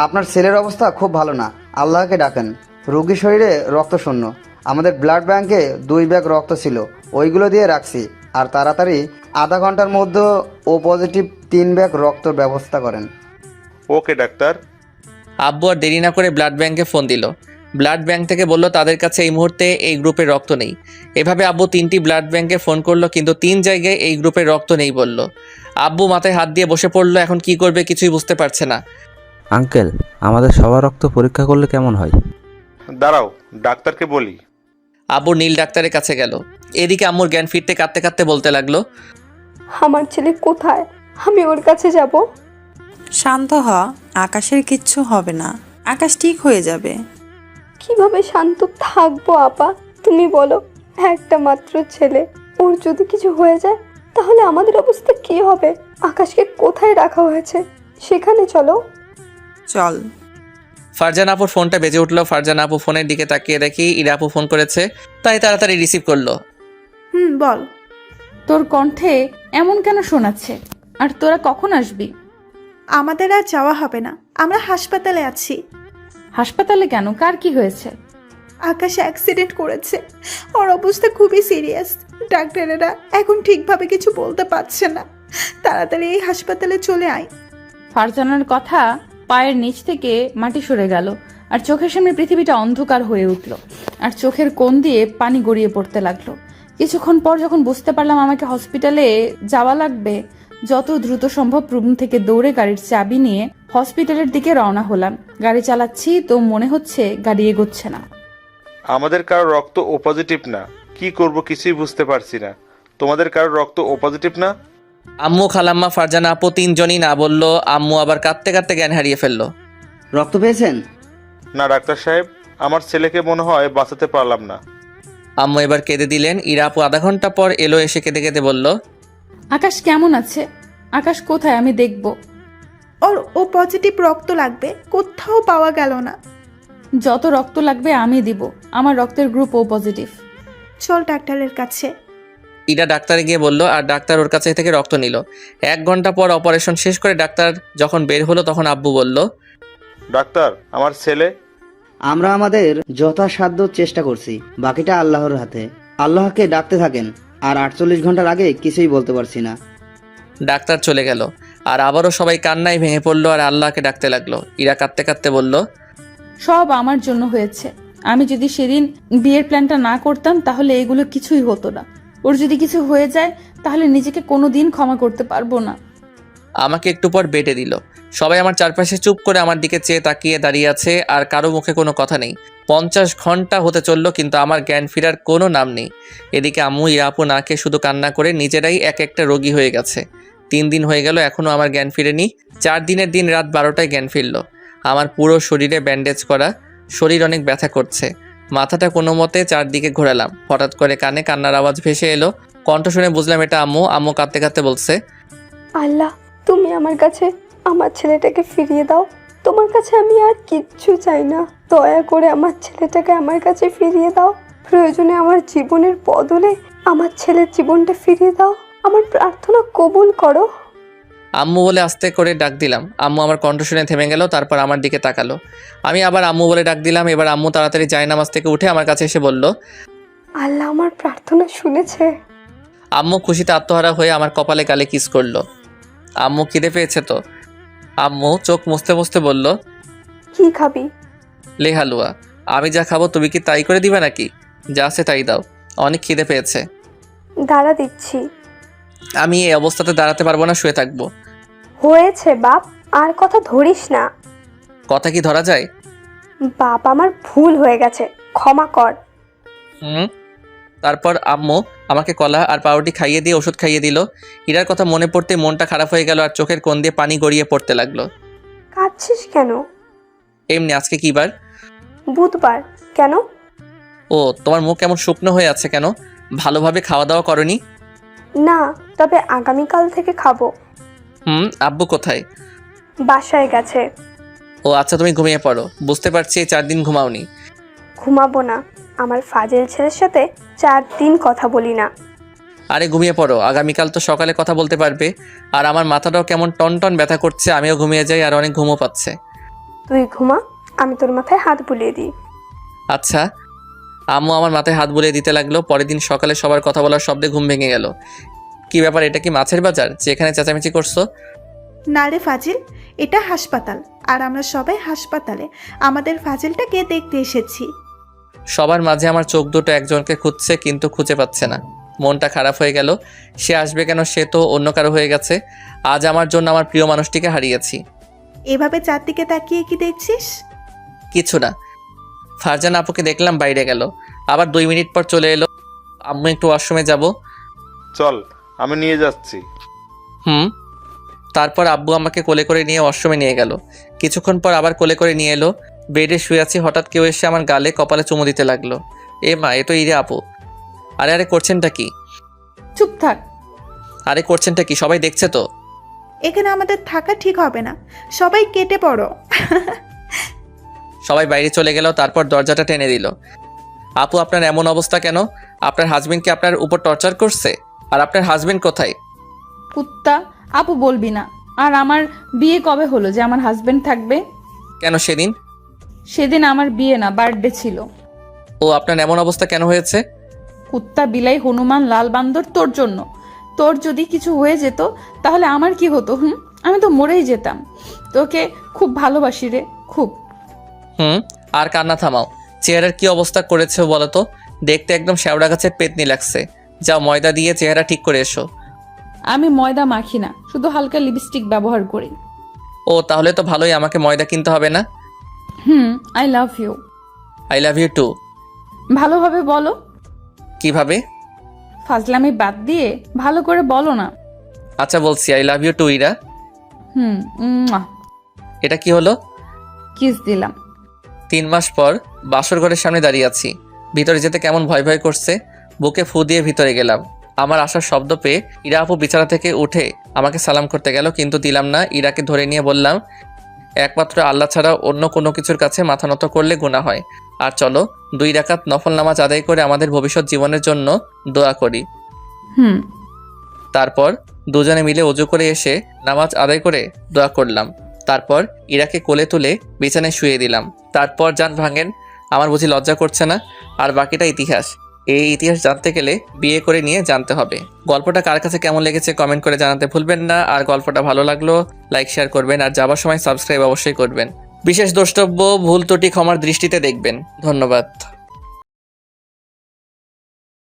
আপনার ছেলের অবস্থা খুব ভালো না, আল্লাহকে ডাকেন। রোগীর শরীরে রক্ত শূন্য। আমাদের ব্লাড ব্যাংকে 2 ব্যাগ রক্ত ছিল, ওইগুলো দিয়ে রাখছি। আর তাড়াতাড়ি আধা ঘন্টার মধ্যে ও পজিটিভ 3 ব্যাগ রক্তর ব্যবস্থা করেন। ওকে ডাক্তার। আব্বু আর দেরি না করে ব্লাড ব্যাংকে ফোন দিল। ব্লাড ব্যাংক থেকে বলল তাদের কাছে এই মুহূর্তে এই গ্রুপের রক্ত নেই। এভাবে আব্বু 3টি ব্লাড ব্যাংকে ফোন করলো, কিন্তু 3 জায়গায় এই গ্রুপের রক্ত নেই বলল। আব্বু মাথায় হাত দিয়ে বসে পড়লো, এখন কি করবে কিছুই বুঝতে পারছে না। আঙ্কেল, আমাদের সবার রক্ত পরীক্ষা করলে কেমন হয়? দাঁড়াও, ডাক্তারকে বলি। আব্বু নীল ডাক্তারের কাছে গেল। এদিকে আম্মুর জ্ঞান ফিরতে কাঁদতে কাঁদতে বলতে লাগলো, আমার ছেলে কোথায়? আমি ওর কাছে যাব। শান্ত হ, আকাশের কিচ্ছু হবে না, আকাশ ঠিক হয়ে যাবে। কিভাবে শান্ত থাকবো আপা? তুমি বলো, একটা মাত্র ছেলে, ওর যদি কিছু হয়ে যায় তাহলে আমাদের অবস্থা কি হবে? আকাশকে কোথায় রাখা হয়েছে সেখানে চলো। চল। ফারজান আপুর ফোনটা বেজে উঠলো। ফারজান আপু ফোনের দিকে তাকিয়ে দেখি ইরা আপু ফোন করেছে, তাই তাড়াতাড়ি রিসিভ করলো। বল। তোর কণ্ঠে এমন কেন শোনাচ্ছে? আর তোরা কখন আসবি? আমাদের আর যাওয়া হবে না, আমরা হাসপাতালে আছি। হাসপাতালে কেন? কার কি হয়েছে? আকাশ অ্যাক্সিডেন্ট করেছে, ওর অবস্থা খুবই সিরিয়াস। ডাক্তারেরা এখন ঠিকভাবে কিছু বলতে পারছে না, তাড়াতাড়ি এই হাসপাতালে চলে আয়। ফারজানার কথা পায়ের নিচ থেকে মাটি সরে গেল আর চোখের সামনে পৃথিবীটা অন্ধকার হয়ে উঠল আর চোখের কোণ দিয়ে পানি গড়িয়ে পড়তে লাগলো। কিছুক্ষণ পর যখন বুঝতে পারলাম আমাকে হসপিটালে যাওয়া লাগবে, যত দ্রুত সম্ভব রুম থেকে দৌড়ে গাড়ির চাবি নিয়ে হসপিটালের দিকে রওনা হলাম। গাড়ি চালাচ্ছি তো মনে হচ্ছে গাড়ি এগোচ্ছে না। আমাদের কারো রক্ত ও পজিটিভ না, কি করব কিছুই বুঝতে পারছি না। তোমাদের কারো রক্ত ও পজিটিভ না? আম্মু খালাম্মা ফারজানা আপু 3 জনই না বললো। আম্মু আবার কাঁদতে কাঁদতে জ্ঞান হারিয়ে ফেললো। রক্ত পেয়েছেন? না ডাক্তার সাহেব, আমার ছেলেকে মনে হয় বাঁচাতে পারলাম না। আম্মু এবার কেঁদে দিলেন। ইরা আপু আধা ঘন্টা পর এলো, এসে কেঁদে কেঁদে বলল, আকাশ কেমন আছে? আকাশ কোথায়? আমি দেখব। ও পজিটিভ রক্ত লাগবে, কোথাও পাওয়া গেল না। যত রক্ত লাগবে আমি দিব, আমার রক্তের গ্রুপ ও পজিটিভ। চল ডাক্তারের কাছে। ইরা ডাক্তারে গিয়ে বলল আর ডাক্তার ওর কাছে থেকে রক্ত নিল। 1 ঘন্টা পর অপারেশন শেষ করে ডাক্তার যখন বের হলো তখন আব্বু বলল, ডাক্তার, আমার ছেলে। আমরা আমাদের যথাসাধ্য চেষ্টা করছি, বাকিটা আল্লাহর হাতে। আল্লাহকে ডাকতে থাকেন, আর 48 ঘন্টার আগে কিছুই বলতে পারছি না। ডাক্তার চলে গেল আর আবারও সবাই কান্নায় ভেঙে পড়লো আর আল্লাহকে ডাকতে লাগলো। ইরা কাঁদতে কাঁদতে বলল, সব আমার জন্য হয়েছে। আমি যদি সেদিন বিয়ের প্ল্যানটা না করতাম তাহলে এগুলো কিছুই হতো না। ওর যদি কিছু হয়ে যায় তাহলে নিজেকে কোনোদিন ক্ষমা করতে পারবো না। আমাকে একটু পর বেটে দিল। সবাই আমার চারপাশে চুপ করে আমার দিকে চেয়ে তাকিয়ে দাঁড়িয়ে আছে আর কারো মুখে কোনো কথা নেই। 50 ঘন্টা হতে চললো কিন্তু আমার জ্ঞান ফেরার কোনো নাম নেই। এদিকে আম্মু ইরা আপু না খেয়ে শুধু কান্না করে নিজেরাই এক একটা রোগী হয়ে গেছে। 3 দিন হয়ে গেল, এখনও আমার জ্ঞান ফিরেনি। 4 দিনের দিন রাত 12টায় জ্ঞান ফিরল। আমার পুরো শরীরে ব্যান্ডেজ করা, শরীর অনেক ব্যথা করছে। মাথাটা কোনো মতে চারদিকে ঘোরালাম। হঠাৎ করে কানে কান্নার আওয়াজ ভেসে এলো। কণ্ঠ শুনে বুঝলাম এটা আম্মু। আম্মু কাঁদতে কাঁদতে বলছে, আল্লাহ, তুমি আমার কাছে আমার ছেলেটাকে ফিরিয়ে দাও। তোমার কাছে আমি আর কিচ্ছু চাই না, দয়া করে আমার ছেলেটাকে আমার কাছে ফিরিয়ে দাও। প্রয়োজনে আমার জীবনের বদলে আমার ছেলের জীবনটা ফিরিয়ে দাও। আমার প্রার্থনা কবুল করো। আম্মু বলে আস্তে করে ডাক দিলাম। আম্মু আমার কণ্ঠ শুনে থেমে গেল, তারপর আমার দিকে তাকালো। আমি আবার আম্মু বলে ডাক দিলাম। এবার আম্মু তাড়াতাড়ি জায়নামাজ থেকে উঠে আমার কাছে এসে বলল, আল্লাহ আমার প্রার্থনা শুনেছে। আম্মু খুশিতে আত্মহারা হয়ে আমার কপালে গালে কিস করলো। আম্মু খিদে পেয়েছে তো? আম্মু চোখ মুছতে মুছতে বলল, কি খাবি? লে হালুয়া। আমি যা খাবো তুমি কি তাই করে দিবে নাকি? যা আছে তাই দাও, অনেক খিদে পেয়েছে। দাঁড়া দিচ্ছি। আমি এই অবস্থাতে দাঁড়াতে পারবো না, শুয়ে থাকবো। হয়েছে বাপ, আর কথা ধরিস না। কথা কি ধরা যায়? বাপ, আমার ভুল হয়ে গেছে, ক্ষমা কর। তারপর আম্মু আমাকে কলা আর পাউরুটি খাইয়ে দিয়ে ওষুধ খাইয়ে দিল। ইরার কথা মনে পড়তে মনটা খারাপ হয়ে গেল আর চোখের কোণ দিয়ে পানি গড়িয়ে পড়তে লাগলো। কাঁদছিস কেন? এমনি। আজকে কি বার? বুধবার। কেন? ও, তোমার মুখ কেমন শুকনো হয়ে আছে কেন? ভালোভাবে খাওয়া দাওয়া করনি? না, তবে আগামীকাল থেকে খাবো। আব্বু কোথায়? বাসায় গেছে। ও আচ্ছা, তুমি ঘুমিয়ে পড়ো। বুঝতে পারছি এই 4 দিন ঘুমাওনি। ঘুমাবো না, আমার ফাজিল ছেলের সাথে 4 দিন কথা বলি না। আরে ঘুমিয়ে পড়ো, আগামীকাল তো সকালে কথা বলতে পারবে। আর আমার মাথাটাও কেমন টন টন ব্যথা করছে, আমিও ঘুমিয়ে যাই আর অনেক ঘুমও পাচ্ছে। তুই ঘুমা, আমি তোর মাথায় হাত বুলিয়ে দিই। আচ্ছা। আম্মু আমার মাথায় হাত বুলিয়ে দিতে লাগলো। পরের দিন সকালে সবার কথা বলার শব্দে ঘুম ভেঙে গেল। কি ব্যাপার, এটা কি মাছের বাজার যে এখানে চেঁচামেচি করছো? না রে ফাজিল, এটা হাসপাতাল, আর আমরা সবাই হাসপাতালে আমাদের ফাজিলটাকে দেখতে এসেছি। সবার মাঝে আমার চোখ দুটো একজনকে খুঁজছে, কিন্তু খুঁজে পাচ্ছে না। মনটা খারাপ হয়ে গেল। সে আসবে কেন? সে তো অন্য কারো হয়ে গেছে। আজ আমার জন্য আমার প্রিয় মানুষটিকে হারিয়েছি। এভাবে চারদিকে তাকিয়ে কি দেখছিস? কিছু না। ফারজানা আপুকে দেখলাম বাইরে গেল, আবার 2 মিনিট পর চলে এলো। আম্মু একটু ওয়াশরুমে যাব। চল, আমি নিয়ে যাচ্ছি। তারপর আব্বু আমাকে কোলে করে নিয়ে ওয়াশরুমে নিয়ে গেল। কিছুক্ষণ পর আবার কোলে করে নিয়ে এলো। বেডে শুয়ে আছি, হঠাৎ কেউ এসে আমার গালে কপালে চুমু দিতে লাগলো। এ মা, এ তো ইরে আপু। আরে আরে করছেনটা কি? চুপ থাক। আরে করছেনটা কি? সবাই দেখছে তো। এখানে আমাদের থাকা ঠিক হবে না, সবাই কেটে পড়ো। সবাই বাইরে চলে গেল। তারপর দরজাটা টেনে দিল। আপু, আপনার এমন অবস্থা কেন? আপনার হাজবেন্ড কি আপনার উপর টর্চার করছে? আর আপনার হাজবেন্ড কোথায়? কুত্তা, আপু বলবি না। আর আমার বিয়ে কবে হলো যে আমার হাজবেন্ড থাকবে? কেন সেদিন? সেদিন আমার বিয়ে না, বার্থডে ছিল। ও, আপনার এমন অবস্থা কেন হয়েছে? কুত্তা, বিলাই, হনুমান, লাল বান্দর, তোর জন্য। তোর যদি কিছু হয়ে যেত তাহলে আমার কি হতো? আমি তো মরেই যেতাম। তোকে খুব ভালোবাসি রে, খুব। আর কান্না থামাও। চেহারার কি অবস্থা করেছে বলো তো? দেখতে একদম শ্যাওড়া গাছের পেতনি লাগছে। যাও, ময়দা দিয়ে চেহারা ঠিক করে এসো। আমি ময়দা মাখি না, শুধু হালকা লিপস্টিক ব্যবহার করি। ও, তাহলে তো ভালোই, আমাকে ময়দা কিনতে হবে না। I love you. I love you too. ভালোভাবে বলো। কিভাবে? ফাজলামি বাদ দিয়ে ভালো করে বলো না। আচ্ছা বলছি, I love you too Ira. এটা কি হলো? কিস দিলাম। 3 মাস পর বাসর ঘরের সামনে দাঁড়িয়ে আছি। ভিতরে যেতে কেমন ভয় ভয় করছে। বুকে ফু দিয়ে ভিতরে গেলাম। আমার আসার শব্দ পেয়ে ইরা আপু বিছানা থেকে উঠে আমাকে সালাম করতে গেল, কিন্তু দিলাম না। ইরাকে ধরে নিয়ে বললাম, একমাত্র আল্লাহ ছাড়া অন্য কোনো কিছুর কাছে মাথা নত করলে গুনাহ হয়। আর চলো 2 রাকাত নফল নামাজ আদায় করে আমাদের ভবিষ্যৎ জীবনের জন্য দোয়া করি। তারপর দুজনে মিলে ওযু করে এসে নামাজ আদায় করে দোয়া করলাম। তারপর ইরাকে কোলে তুলে বিছানায় শুয়ে দিলাম। তারপর জান ভাঙেন। আমার বুঝি লজ্জা করছে না? আর বাকিটা ইতিহাস। এই ইতিহাস জানতে গেলে বিয়ে করে নিয়ে জানতে হবে। গল্পটা কার কাছে কেমন লেগেছে কমেন্ট করে জানাতে ভুলবেন না। আর গল্পটা ভালো লাগলো লাইক শেয়ার করবেন, আর যাবার সময় সাবস্ক্রাইব অবশ্যই করবেন। বিশেষ দ্রষ্টব্য, ভুল ত্রুটি ক্ষমার দৃষ্টিতে দেখবেন। ধন্যবাদ।